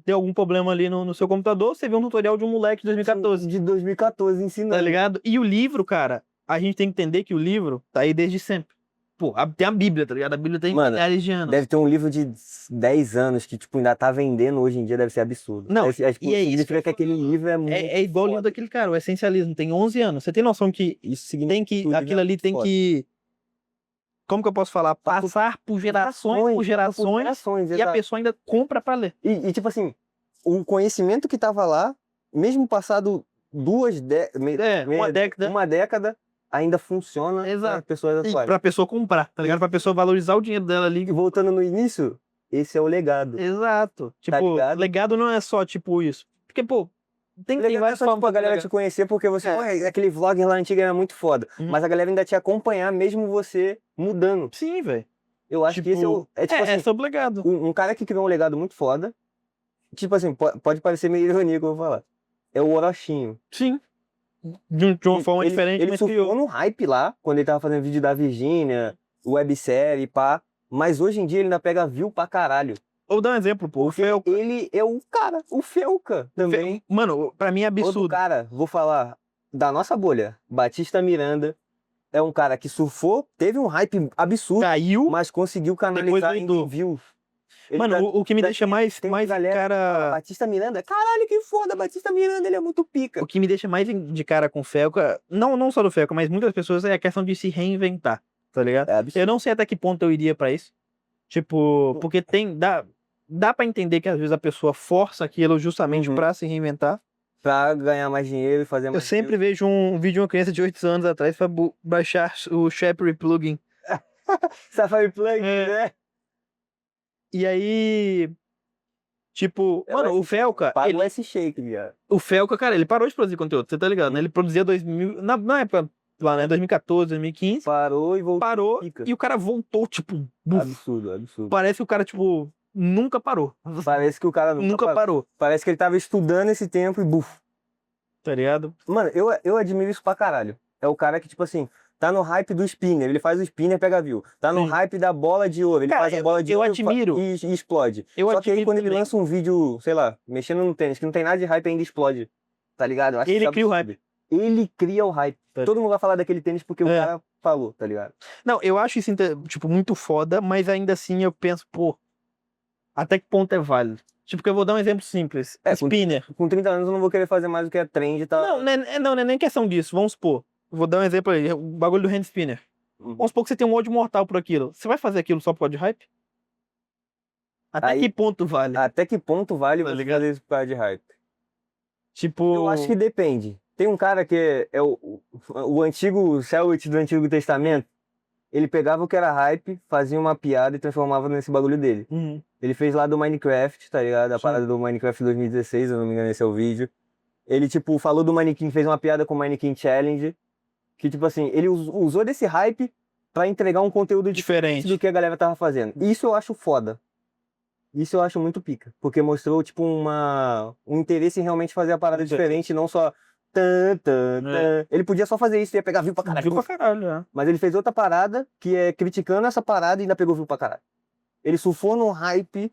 ter algum problema ali no seu computador, você vê um tutorial de um moleque de 2014. de 2014 ensinando. Tá ligado? E o livro, cara, a gente tem que entender que o livro tá aí desde sempre. Pô, tem a Bíblia, tá ligado? A Bíblia tem milhares de anos. Deve ter um livro de 10 anos que, tipo, ainda tá vendendo hoje em dia, deve ser absurdo. Não, tipo, e é isso. Significa que aquele livro é muito É igual o livro foda. daquele cara, o Essencialismo, tem 11 anos. Você tem noção que Isso significa aquilo ali tem que... Como que eu posso falar? Passar por gerações, e a exato. pessoa ainda compra pra ler. E, tipo assim, o conhecimento que tava lá, mesmo passado uma década, ainda funciona para as pessoas E atuais. pra pessoa comprar, tá ligado? Pra pessoa valorizar o dinheiro dela ali. E voltando no início, esse é o legado. Exato. Tá Tipo, ligado? legado não é só, tipo, isso. Porque, pô, tem Legado várias é só, formas tipo, a pra galera legar. te conhecer porque você, pô, aquele vlogger lá antigo era muito foda. Mas a galera ainda te acompanhar, mesmo você mudando. Sim, velho. Eu acho que esse tipo assim, é sobre legado. um cara que criou um legado muito foda, tipo assim, pode parecer meio ironia que eu vou falar. É o Orochinho. Sim. De uma forma diferente, ele mas surfou criou. no hype lá, quando ele tava fazendo vídeo da Virgínia, websérie, pá. Mas hoje em dia ele ainda pega view pra caralho. Vou dar um exemplo, pô. O Felca. Ele é o cara, o Felca também. Mano, pra mim é absurdo. Outro cara, vou falar da nossa bolha, Batista Miranda. É um cara que surfou, teve um hype absurdo, Caiu, mas conseguiu canalizar em views. Mano, o que me deixa mais cara... Batista Miranda, caralho, que foda, Batista Miranda, ele é muito pica. O que me deixa mais de cara com o Felca, não só do Felca, mas muitas pessoas, é a questão de se reinventar, tá ligado? Eu não sei até que ponto eu iria pra isso. Tipo, porque dá pra entender que às vezes a pessoa força aquilo justamente pra se reinventar. Pra ganhar mais dinheiro e fazer mais Eu sempre vejo um vídeo de uma criança de 8 anos atrás pra baixar o Shapry plugin. Safari plugin, né? E aí, tipo, mano, o Felca... Paga o S-Shake, viado. O Felca, cara, ele parou de produzir conteúdo, você tá ligado, né? Ele produzia 2000... Na época lá, né? 2014, 2015. Parou e voltou. Parou e o cara voltou, tipo... Absurdo, absurdo. Parece que o cara, tipo, nunca parou. Parece que o cara nunca parou. Parece que ele tava estudando esse tempo e buf. Tá ligado? Mano, eu admiro isso pra caralho. É o cara que, tipo assim, tá no hype do spinner, ele faz o spinner, pega view. Tá no hype da bola de ouro, ele faz a bola de ouro e explode. Só que aí quando ele lança um vídeo, sei lá, mexendo no tênis, que não tem nada de hype, ainda explode. Tá ligado? Eu acho Ele cria o hype. Ele cria o hype. Todo mundo vai falar daquele tênis porque o cara falou, tá ligado? Não, eu acho isso, tipo, muito foda, mas ainda assim eu penso, pô, até que ponto é válido? Tipo, que eu vou dar um exemplo simples. Spinner. Com 30 anos eu não vou querer fazer mais do que é trend e tal. Não é nem questão disso. Vamos supor. Vou dar um exemplo aí. O bagulho do hand spinner. Vamos supor que você tem um ódio mortal por aquilo. Você vai fazer aquilo só por causa de hype? Até que ponto vale? Até que ponto vale você fazer isso por causa de hype? Tipo... Eu acho que depende. Tem um cara que é o antigo Shawit do Antigo Testamento. Ele pegava o que era hype, fazia uma piada e transformava nesse bagulho dele. Ele fez lá do Minecraft, tá ligado? A parada do Minecraft 2016, eu não me engano, esse é o vídeo. Ele, tipo, falou do manequim, fez uma piada com o Manequim Challenge. Que, tipo assim, ele usou desse hype pra entregar um conteúdo diferente do que a galera tava fazendo. Isso eu acho foda. Isso eu acho muito pica. Porque mostrou, tipo, um interesse em realmente fazer a parada diferente, não só... Ele podia só fazer isso e ia pegar view pra caralho. View pra caralho, Mas ele fez outra parada que é criticando essa parada e ainda pegou view pra caralho. ele surfou no hype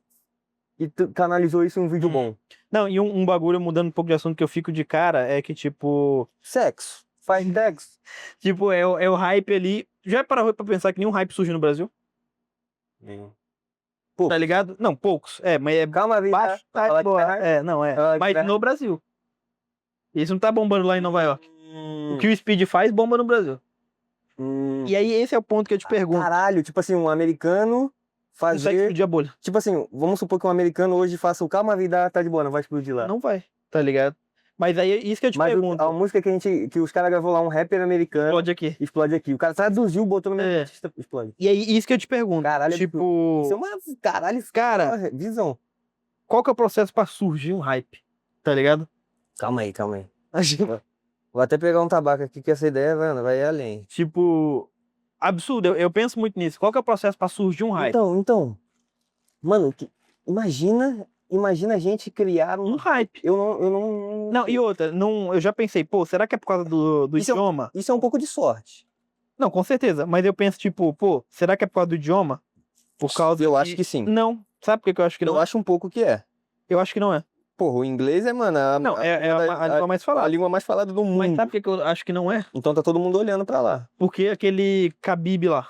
e canalizou isso em um vídeo bom. Não, e um bagulho, mudando um pouco de assunto, que eu fico de cara, é que, tipo... Sexo. Faz sexo. Tipo, é o hype ali... Já parou pra pensar que nenhum hype surge no Brasil? Poucos. Tá ligado? Não, poucos. Mas é Calma, vida. baixo. Não é. Mas no Brasil. Isso não tá bombando lá em Nova York. O que o Speed faz, bomba no Brasil. E aí, esse é o ponto que eu te pergunto. Caralho, tipo assim, um americano Consegue fazer... explodir a bolha? Tipo assim, vamos supor que um americano hoje faça o Calma Vida, tá de boa, não vai explodir lá. Não vai, tá ligado? Mas aí, isso que eu te pergunto. A música que os caras gravou lá, um rapper americano... Explode aqui. Explode aqui. O cara traduziu, botou no mesmo artista, explode. E aí, isso que eu te pergunto. Caralho, tipo... Isso é uma... Caralho, cara, visão. Qual que é o processo pra surgir um hype? Tá ligado? Calma aí. Vou até pegar um tabaco aqui, que essa ideia, mano, vai ir além. Tipo... Absurdo, eu penso muito nisso. Qual que é o processo pra surgir um hype? Então... Mano, imagina a gente criar um hype. Eu não... Não, e outra, eu já pensei, pô, será que é por causa do idioma? Isso é um pouco de sorte. Não, com certeza. Mas eu penso, tipo, pô, será que é por causa do idioma? Por causa Eu acho que sim. Não. Sabe por que eu acho que não? Eu acho um pouco que é. Eu acho que não é. Porra, o inglês é, mano... Não, é a língua mais falada. A língua mais falada do mundo. Mas sabe por que eu acho que não é? Então tá todo mundo olhando pra lá. Porque aquele Khabib lá,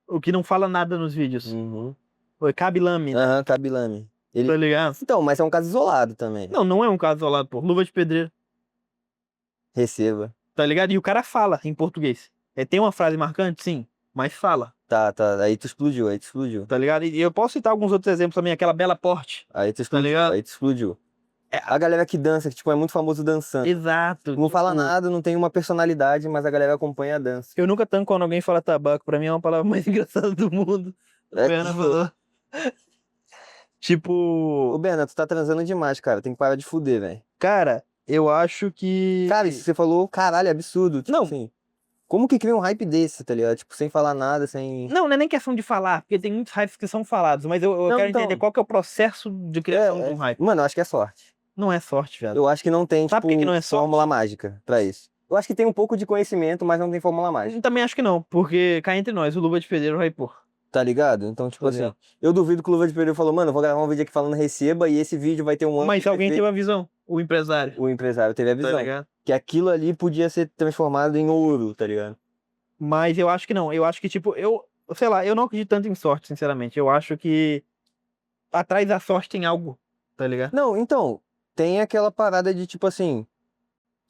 o que não fala nada nos vídeos. Foi Kabilame. Aham, Kabilame. Tá ligado? Então, mas é um caso isolado também. Não é um caso isolado, pô. Luva de pedreiro. Receba. Tá ligado? E o cara fala em português. Tem uma frase marcante? Sim. Mas fala. Tá. Aí tu explodiu. Tá ligado? E eu posso citar alguns outros exemplos também. Aquela Bela Porte. Aí tu explodiu. Tá ligado? Aí tu explodiu. A galera que dança, que tipo, é muito famoso dançando. Exato. Não fala nada, não tem uma personalidade, mas a galera acompanha a dança. Eu nunca tanco quando alguém fala tabaco. Pra mim é uma palavra mais engraçada do mundo. É, Pena falou. Tipo... Ô, Bena, tu tá transando demais, cara. Tem que parar de fuder, velho. Cara, eu acho que... Cara, isso que você falou, caralho, é absurdo. Tipo Não. assim, como que cria um hype desse, tá ligado? Tipo, sem falar nada, sem... Não é nem questão de falar, porque tem muitos hypes que são falados, mas eu Não, quero então... entender qual que é o processo de criação de um hype. Mano, eu acho que é sorte. Não é sorte, velho. Eu acho que não tem, Sabe tipo, por que não é sorte? fórmula mágica pra isso. Eu acho que tem um pouco de conhecimento, mas não tem fórmula mágica. Eu também acho que não, porque cá entre nós, o Luva de Pedreiro vai pôr. Tá ligado? Então, tipo assim, eu duvido que o Luva de Pedreiro falou, mano, eu vou gravar um vídeo aqui falando receba e esse vídeo vai ter um ano. Mas se alguém teve a visão, o empresário. O empresário teve a visão. Tá ligado? Que aquilo ali podia ser transformado em ouro, tá ligado? Mas eu acho que não. Eu acho que, tipo, sei lá, eu não acredito tanto em sorte, sinceramente. Eu acho que atrás da sorte tem algo, tá ligado? Não, então, tem aquela parada de, tipo assim,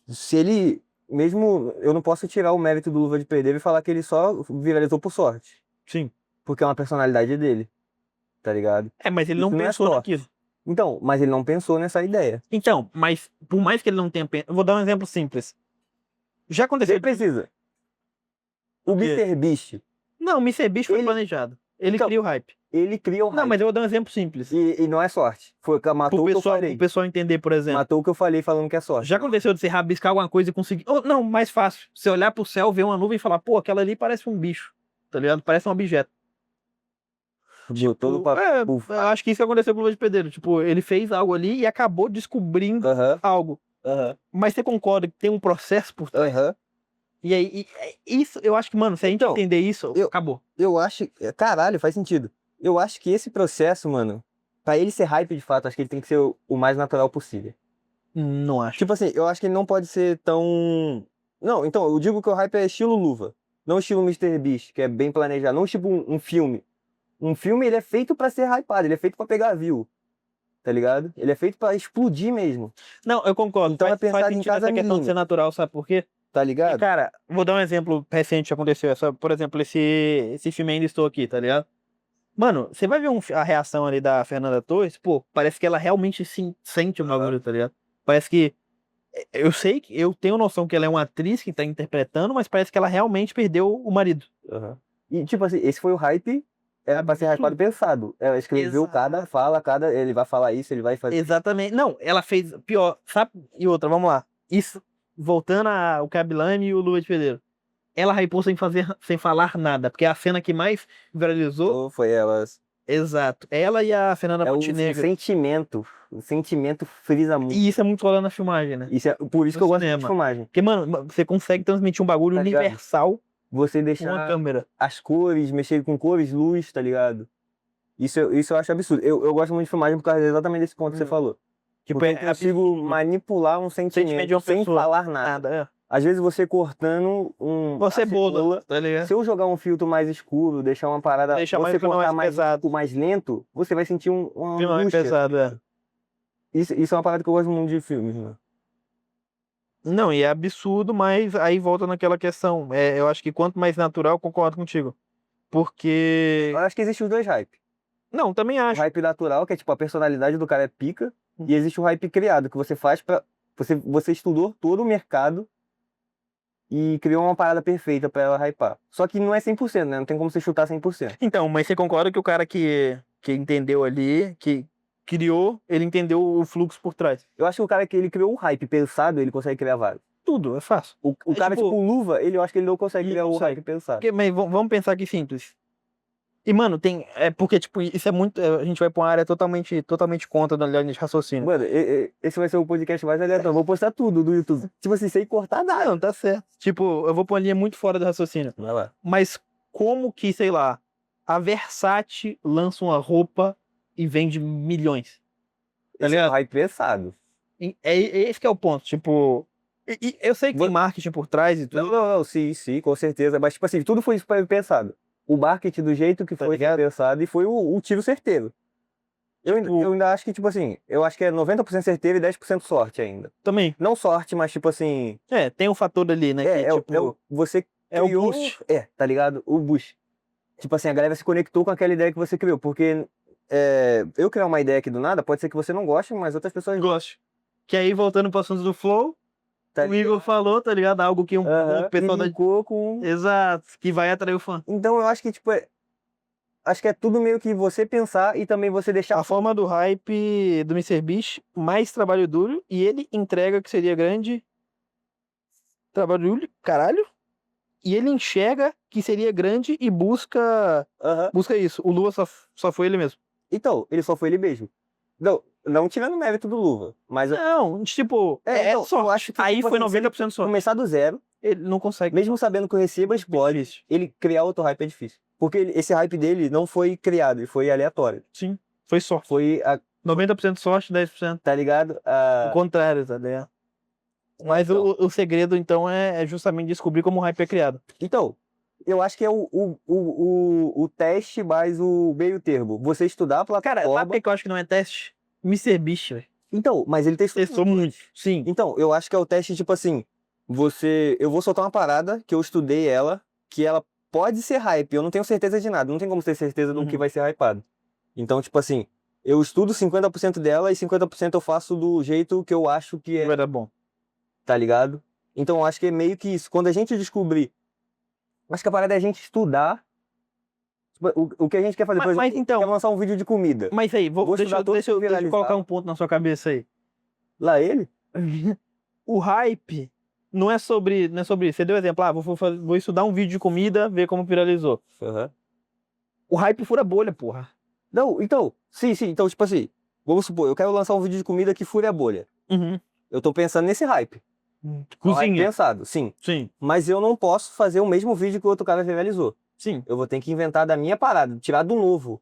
se ele, mesmo, eu não posso tirar o mérito do Luva de Pedreiro e falar que ele só viralizou por sorte. Sim. Porque é uma personalidade dele, tá ligado? Mas ele Isso não pensou naquilo. Então, mas ele não pensou nessa ideia. Então, mas por mais que ele não tenha pensado... Eu vou dar um exemplo simples. Já aconteceu... Ele precisa. O MrBeast. Não, o MrBeast foi planejado. Ele cria o hype. Ele cria o hype. Não, mas eu vou dar um exemplo simples. E não é sorte. Matou o que eu falei. O pessoal entender, por exemplo. Matou o que eu falei falando que é sorte. Já aconteceu de você rabiscar alguma coisa e conseguir... não, mais fácil. Você olhar pro céu, ver uma nuvem e falar, pô, aquela ali parece um bicho. Tá ligado? Parece um objeto. Tipo, eu acho que isso aconteceu com o Luva de Pedreiro. Tipo, ele fez algo ali e acabou descobrindo algo. Mas você concorda que tem um processo por trás? E aí, isso, eu acho que, mano, se a gente entender isso, acabou. Eu acho... Caralho, faz sentido. Eu acho que esse processo, mano, pra ele ser hype de fato, acho que ele tem que ser o mais natural possível. Não acho. Tipo assim, eu acho que ele não pode ser tão... Não, então, eu digo que o hype é estilo Luva. Não estilo MrBeast, que é bem planejado. Não tipo um filme. Um filme, ele é feito pra ser hypado, ele é feito pra pegar view. Tá ligado? Ele é feito pra explodir mesmo. Não, eu concordo. Então é pensar em cada questão de ser natural, sabe por quê? Tá ligado? E, cara, vou dar um exemplo recente que aconteceu. Por exemplo, esse filme Ainda Estou Aqui, tá ligado? Mano, você vai ver a reação ali da Fernanda Torres, pô, parece que ela realmente sente o bagulho, tá ligado? Parece que... Eu sei que eu tenho noção que ela é uma atriz que tá interpretando, mas parece que ela realmente perdeu o marido. E tipo assim, esse foi o hype... Era pra ser hypado pensado. Ela escreveu cada fala, ele vai falar isso, ele vai fazer. Exatamente. Não, ela fez pior, sabe? E outra, vamos lá. Isso, voltando ao Kabilame e o Luva de Pedreiro. Ela hypou sem falar nada, porque a cena que mais viralizou foi elas. Exato. Ela e a Fernanda Montenegro. O sentimento frisa muito. E isso é muito rolando na filmagem, né? Por isso que eu gosto de filmagem. Porque, mano, você consegue transmitir um bagulho universal. Você deixar uma câmera. As cores, mexer com cores, luz, tá ligado? Isso eu acho absurdo. Eu gosto muito de filmagem por causa exatamente desse ponto que você falou. Tipo, Porque eu consigo manipular um sentimento de uma sem pessoa. falar nada. Nada, Às vezes você cortando a cebola, tá ligado? se eu jogar um filtro mais escuro, deixar uma parada, Deixar você mais clima cortar mais pesado. mais lento, você vai sentir uma Clima mais angústia. pesado, é. Isso é uma parada que eu gosto muito de filmes, né? Não, e é absurdo, mas aí volta naquela questão. Eu acho que quanto mais natural, eu concordo contigo. Porque. Eu acho que existe os dois hypes. Não, também O acho. hype natural, que é tipo a personalidade do cara é pica, e existe o hype criado, que você faz pra. Você estudou todo o mercado e criou uma parada perfeita pra ela hypar. Só que não é 100%, né? Não tem como você chutar 100%. Então, mas você concorda que o cara que entendeu ali, que criou, ele entendeu o fluxo por trás? Eu acho que o cara que ele criou o hype pensado, ele consegue criar vários. Tudo, é fácil. O cara, tipo, Luva, eu acho que ele não consegue Ele criar o consegue. hype pensado. Porque, mas vamos pensar aqui simples. E, mano, tem. Porque, tipo, isso é muito. A gente vai pra uma área totalmente contra da linha de raciocínio. Mano, esse vai ser o podcast mais aleatório. Vou postar tudo do YouTube. Tipo assim, sem cortar nada. Não, tá certo. Tipo, eu vou pra uma linha muito fora do raciocínio. Vai lá. Mas como que, sei lá, a Versace lança uma roupa e vende milhões? Tá Esse é o ligado? hype pensado. Esse que é o ponto. Tipo, eu sei que tem marketing por trás e tudo. Não, sim, com certeza. Mas, tipo assim, tudo foi pensado. O marketing do jeito que foi pensado e foi o tiro certeiro. Eu ainda acho que, tipo assim, eu acho que é 90% certeiro e 10% sorte ainda. Também. Não sorte, mas tipo assim. Tem um fator ali, né? Você é o criou, boost. tá ligado? O boost. Tipo assim, a galera se conectou com aquela ideia que você criou. Porque eu criar uma ideia aqui do nada, pode ser que você não goste, mas outras pessoas gostem. Que aí, voltando pro assunto do Flow, tá o Igor falou, tá ligado? Algo que um pessoal da... com... Exato, que vai atrair o fã. Então eu acho que, tipo, acho que é tudo meio que você pensar e também você deixar... A forma do hype do MrBeast, mais trabalho duro, e ele entrega que seria grande... Trabalho duro, caralho. E ele enxerga que seria grande e busca isso. O Lua só foi ele mesmo. Então, ele só foi ele mesmo. Não tirando o mérito do Luva, mas... Não, tipo, então, só. Eu acho que, aí tipo, foi assim, 90% só. Começar do zero, ele não consegue. Mesmo sabendo que o receba explode, ele criar outro hype é difícil. Porque esse hype dele não foi criado, ele foi aleatório. Sim, foi sorte. Foi 90% sorte, 10%. Tá ligado? O contrário, tá ligado? Mas então, o segredo, então, é justamente descobrir como o hype é criado. Então, eu acho que é o teste mais o meio termo. Você estudar a plataforma... Cara, sabe por que eu acho que não é teste? MrBeast, velho. Então, mas ele testou muito. Sim. Então, eu acho que é o teste, tipo assim, eu vou soltar uma parada que eu estudei ela, que ela pode ser hype, eu não tenho certeza de nada, não tem como ter certeza do que vai ser hypado. Então, tipo assim, eu estudo 50% dela e 50% eu faço do jeito que eu acho que vai dar bom. Tá ligado? Então, eu acho que é meio que isso. Quando a gente descobrir, acho que a parada é a gente estudar o que a gente quer fazer. Por exemplo, mas então, quer lançar um vídeo de comida. Mas aí, deixa eu colocar um ponto na sua cabeça aí. Lá ele? O hype não é sobre isso. Você deu exemplo, vou estudar um vídeo de comida, ver como viralizou. O hype fura bolha, porra. Não, então, sim, então, tipo assim, vamos supor, eu quero lançar um vídeo de comida que fure a bolha. Eu tô pensando nesse hype. Cozinha. Pensado, sim. Mas eu não posso fazer o mesmo vídeo que o outro cara viralizou. Sim. Eu vou ter que inventar da minha parada, tirar do novo.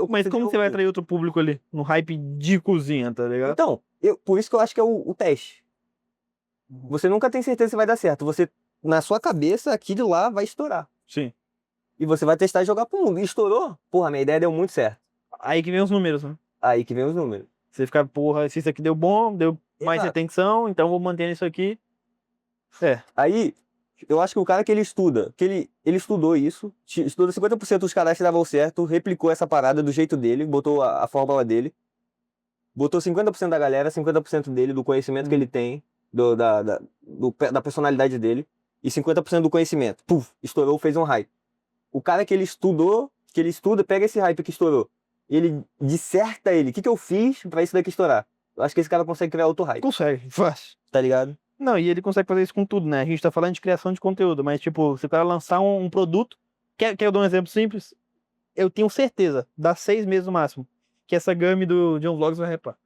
Mas como você vai atrair outro público ali? No hype de cozinha, tá ligado? Então, por isso que eu acho que é o teste. Você nunca tem certeza se vai dar certo. Na sua cabeça, aquilo lá vai estourar. Sim. E você vai testar e jogar pro mundo. E estourou, porra, minha ideia deu muito certo. Aí que vem os números, né? Aí que vem os números. Você fica, porra, se isso aqui deu bom, deu mais retenção, então vou manter isso aqui. Aí, eu acho que o cara que ele estuda, ele estudou isso, estudou 50% dos caras que davam certo, replicou essa parada do jeito dele, botou a fórmula dele, botou 50% da galera, 50% dele, do conhecimento que ele tem, da personalidade dele, e 50% do conhecimento. Puf, estourou, fez um hype. O cara que ele estuda, pega esse hype que estourou, e ele disserta ele, o que eu fiz pra isso daqui estourar? Eu acho que esse cara consegue criar outro hype. Consegue, fácil. Tá ligado? Não, e ele consegue fazer isso com tudo, né? A gente tá falando de criação de conteúdo, mas tipo, se o cara lançar um produto, quer eu dar um exemplo simples? Eu tenho certeza, dá 6 meses no máximo, que essa game do John Vlogs vai repar.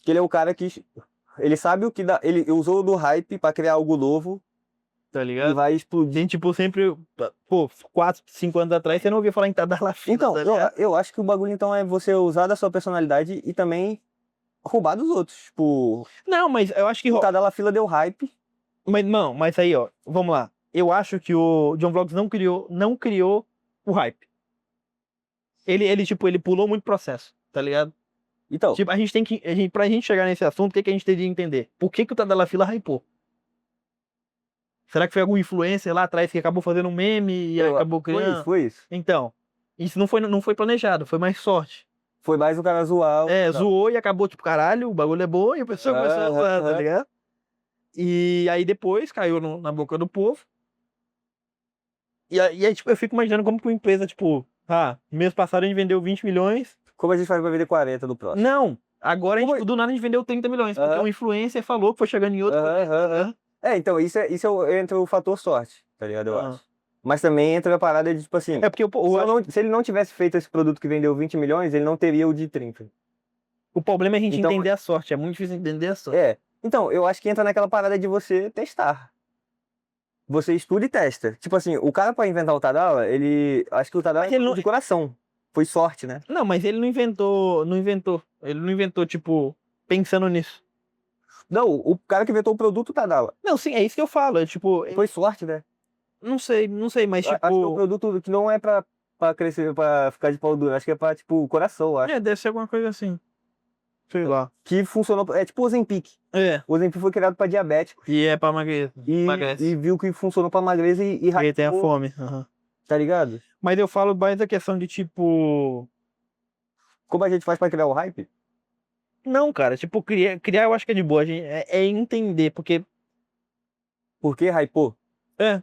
Que ele é o cara que ele sabe o que dá, ele usou do hype pra criar algo novo tá E ligado? vai explodir. Gente, tipo, sempre, pô, 4, 5 anos atrás, você não ouvia falar em Tadalafila, Então, tá ligado? eu acho que o bagulho então é você usar da sua personalidade e também roubar dos outros. Tipo, Não, mas eu acho que... o Tadalafila deu hype. Mas, não, mas aí, ó, vamos lá. Eu acho que o John Vlogs não criou o hype. Tipo, ele pulou muito processo, tá ligado? Então, Tipo, pra gente chegar nesse assunto, o que que a gente teria que entender? Por que que o Tadalafila hypou? Será que foi algum influencer lá atrás que acabou fazendo um meme e acabou foi isso, criando? foi isso. Então, isso não foi planejado, foi mais sorte. Foi mais o cara zoar. É, Não. zoou e acabou, tipo, caralho, o bagulho é bom e a pessoa começou a zoar, tá Aham. ligado? E aí depois caiu na boca do povo. E aí, tipo, eu fico imaginando como que uma empresa, tipo, mês passado a gente vendeu 20 milhões. Como a gente faz pra vender 40 do próximo? Não, agora Como- do nada a gente vendeu 30 milhões, porque Aham. um influencer falou que foi chegando em outro. Aham, aham. Então, entra o fator sorte, tá ligado? Eu Ah. acho. Mas também entra a parada de, tipo assim, É porque se ele não tivesse feito esse produto que vendeu 20 milhões, ele não teria o de 30. o problema é a gente Então- entender a sorte, é muito difícil entender a sorte. É. Então, eu acho que entra naquela parada de você testar. Você estuda e testa. Tipo assim, o cara pra inventar o Tadala, acho que o Tadala Mas ele é não- de coração. Foi sorte, né? Não, mas ele não inventou, ele não inventou, tipo, pensando nisso. Não, o cara que inventou o produto Tadala. Não, sim, é isso que eu falo, é tipo, Foi sorte, né? não sei, mas Acho que é um tipo, produto que não é pra crescer, pra ficar de pau duro. Acho que é pra, tipo, coração, eu acho. deve ser alguma coisa assim. Sei lá. Que funcionou. É tipo o Ozempic. É, O Ozempic foi criado pra diabético. e é pra emagrecer. E viu que funcionou pra magreza e Porque tem a hypou, fome. Aham. tá ligado? Mas eu falo mais da questão de tipo. Como a gente faz pra criar o hype? Não, cara, tipo, criar eu acho que é de boa. É entender, porque. Por que hypou? É.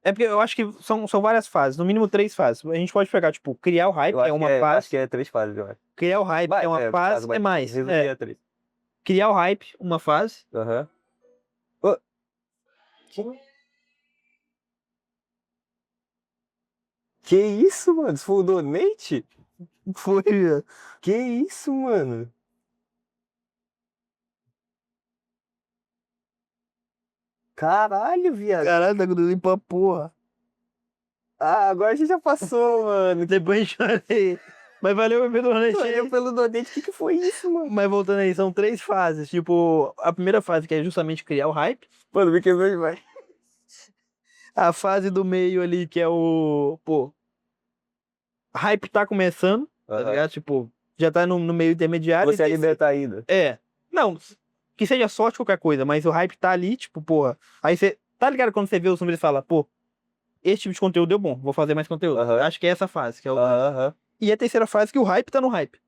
É porque eu acho que são várias fases, no mínimo 3 fases. A gente pode pegar, tipo, criar o hype Eu acho é uma que fase. acho que é 3 fases, eu acho. Criar o hype é uma fase, é mais. Resumir é 3. Criar o hype, uma fase. Aham. Ô, que isso, mano? Isso foi o donate? Foi. Que isso, mano? Caralho, viado. Caralho, tá grudando pra porra. Ah, agora a gente já passou, mano. Depois chorei. Mas valeu pelo Valeu donate. pelo donate. O que foi isso, mano? Mas voltando aí, são 3 fases. Tipo, a primeira fase que é justamente criar o hype. Mano, me quebrou demais. A fase do meio ali que é o. Pô. Hype tá começando, tá Aham. ligado? Tipo, já tá no meio intermediário. Você é libertar ainda. É. Não, que seja sorte qualquer coisa, mas o hype tá ali, tipo, porra. Aí você. Tá ligado quando você vê os números e fala, pô, esse tipo de conteúdo deu bom, vou fazer mais conteúdo. Aham. Acho que é essa fase, que é o. Aham. E a terceira fase que o hype tá no hype.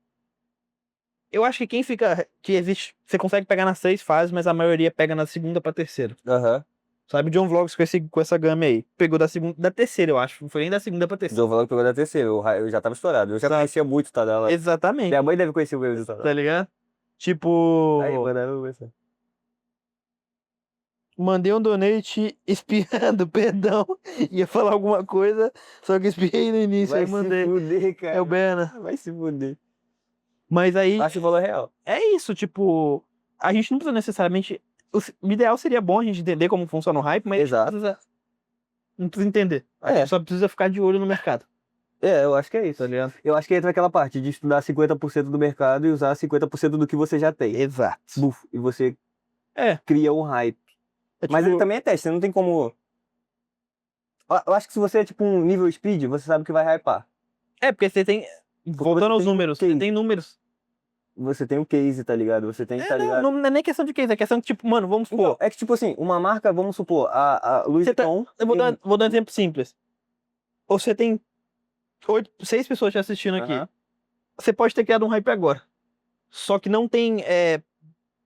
Eu acho que quem fica. Que existe. Você consegue pegar nas 3 fases, mas a maioria pega na segunda pra terceira. Aham. Sabe, John Vlogs com essa gama aí. Pegou da terceira, eu acho. Não foi nem da segunda pra terceira. Deu valor que pegou da terceira. Eu já tava estourado. Eu já conhecia muito o Tadala. Exatamente. Minha mãe deve conhecer o meu do Tadala. Tá ligado? Tipo. Aí, mano, eu vou ver. Mandei um donate espiando, perdão. Ia falar alguma coisa, só que espiei no início, Vai aí se mandei. fuder, cara. É o Berna. Vai se fuder. Mas aí, Acho o valor real. é isso, tipo, a gente não precisa necessariamente. O ideal seria bom a gente entender como funciona o hype, mas Exato. não precisa entender. A É. gente só precisa ficar de olho no mercado, É, eu acho que é isso. tá ligado? Eu acho que entra aquela parte de estudar 50% do mercado e usar 50% do que você já tem. Exato. Buf, e você É. cria um hype. Mas ele também é teste, você não tem como. Eu acho que se você é tipo um nível speed, você sabe que vai hypar. É, porque você tem. Voltando aos tem números, case. você tem números. Você tem um case, tá ligado? Você tem, tá ligado? Não é nem questão de case, é questão de, tipo, mano, vamos supor. Então, é que tipo assim, uma marca, vamos supor, a Louis Você tá- Vuitton. Eu vou dar um exemplo simples. Você tem 6 pessoas te assistindo aqui. Aham. Você pode ter criado um hype agora. Só que não tem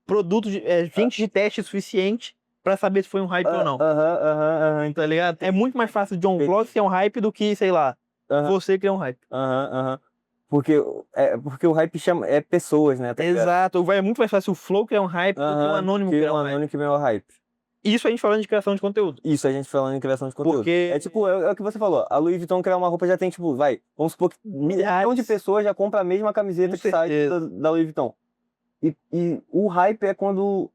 produto, gente de teste suficiente pra saber se foi um hype ou não. Aham, Tá ligado? É muito mais fácil de um vlog criar um hype do que, sei lá, aham, você criar um hype. aham. Porque o hype chama, é pessoas, né? Tá ligado? Exato. É muito mais fácil o Flow criar um hype do que um Aham, anônimo que criar um um hype. anônimo que vem o hype. Isso a gente falando de criação de conteúdo. Isso, a gente falando em criação de conteúdo. Porque- É tipo, é o que você falou. A Louis Vuitton criar uma roupa já tem, tipo, vamos supor que milhão de pessoas já compram a mesma camiseta Com que sai certeza. da Louis Vuitton. E o hype é quando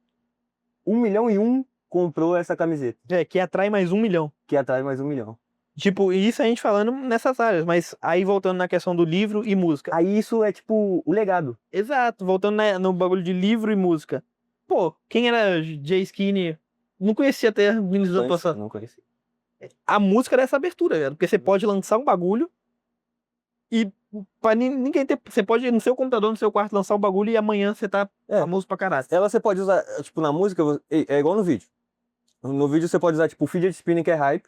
1 milhão e um comprou essa camiseta, Que atrai mais 1 milhão. que atrai mais 1 milhão. Tipo, isso a gente falando nessas áreas, mas aí voltando na questão do livro e música. Aí isso é tipo o legado. Exato, voltando no bagulho de livro e música. Pô, quem era Jay Skinny? Não conhecia até Meninos do Ano Passado. Não conheci. A música era essa abertura, velho. Porque você pode lançar um bagulho e pra ninguém ter. Você pode no seu computador, no seu quarto, lançar um bagulho e amanhã você tá famoso pra caralho. Ela você pode usar, tipo, na música, é igual no vídeo. No vídeo você pode usar, tipo, o fidget spinning que é hype,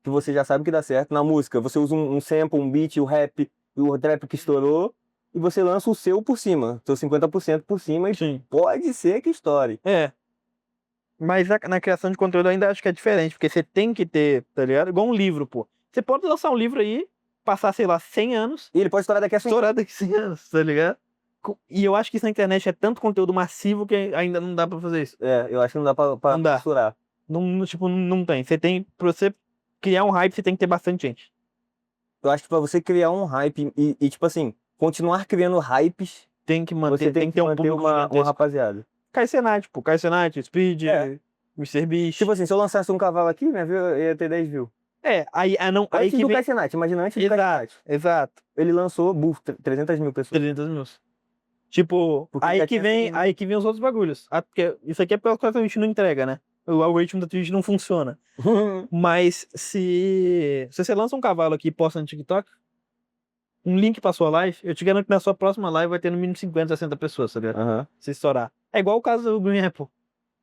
que você já sabe que dá certo. Na música, você usa um sample, um beat, o rap, o trap que estourou, e você lança o seu por cima, seu 50% por cima, e Sim. pode ser que estoure. Mas na criação de conteúdo eu ainda acho que é diferente, porque você tem que ter, tá ligado? Igual um livro, pô. Você pode lançar um livro aí, passar, sei lá, 100 anos, E ele pode estourar daqui a 100 anos. estourar daqui a 100 anos, tá ligado? E eu acho que isso na internet é tanto conteúdo massivo que ainda não dá pra fazer isso. Eu acho que não dá pra Não dá. misturar. Tipo, não tem. Pra você criar um hype, você tem que ter bastante gente. Eu acho que pra você criar um hype e tipo assim, continuar criando hypes, Tem que você manter, tem que ter um manter público uma gigantesco. rapaziada. Kai Cenat, pô. Kai Cenat, Speed, Mr. Beast. Tipo assim, se eu lançasse um cavalo aqui, minha view ia ter 10 views. Aí Antes que do vem... Kai Cenat, imagina antes do Kai Cenat. Exato. Ele lançou, 300 mil pessoas. 300 mil. Tipo, Porque aí já que tinha vem os outros bagulhos. Porque isso aqui é pela coisa que a gente não entrega, né? O algoritmo da Twitch não funciona. Mas se você lança um cavalo aqui e posta no TikTok, um link pra sua live, eu te garanto que na sua próxima live vai ter no mínimo 50, 60 pessoas, tá ligado? Aham. Se estourar. É igual o caso do Green Apple,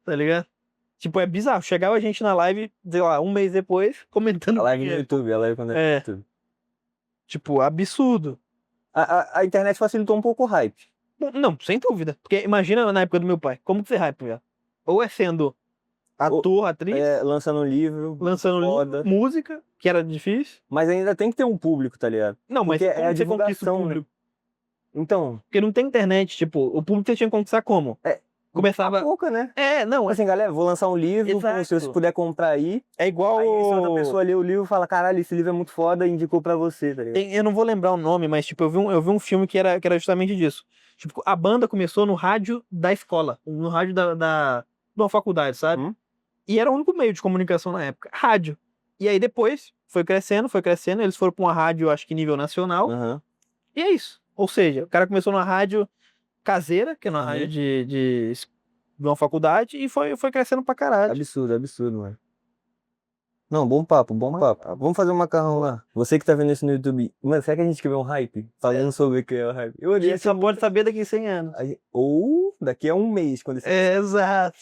tá ligado? Tipo, é bizarro. Chegava a gente na live, sei lá, um mês depois, comentando A live no Green Apple. YouTube, a live quando é no YouTube. Tipo, absurdo. A internet facilitou um pouco o hype. Não, sem dúvida. Porque imagina na época do meu pai, como que você hype, velho? Ou é sendo ator, atriz, Lançando um livro, lançando foda. livro, música, que era difícil. Mas ainda tem que ter um público, tá ligado? Não, mas Porque como é a você conquista o divulgação, né? público? Então, Porque não tem internet, tipo, o público você tinha que conquistar como? Começava... a pouca, né? não, Tipo assim, galera, vou lançar um livro, Exato. se você puder comprar aí. é igual... Aí se outra pessoa lê o livro e fala, caralho, esse livro é muito foda e indicou pra você, tá ligado? Eu não vou lembrar o nome, mas tipo, eu vi um filme que era justamente disso. Tipo, a banda começou no rádio da escola, no rádio de uma faculdade, sabe? E era o único meio de comunicação na época, rádio. E aí depois foi crescendo, eles foram pra uma rádio, acho que nível nacional, Aham. e é isso. Ou seja, o cara começou numa rádio caseira, que é uma rádio de uma faculdade, e foi crescendo pra caralho. Absurdo, mano. Não, bom papo, bom papo. Vamos fazer um macarrão lá. Você que tá vendo isso no YouTube, mano, será que a gente criou um hype? Falando sobre criar um hype. A gente só pode saber daqui a 100 anos. Ou daqui a um mês, quando esse Exato.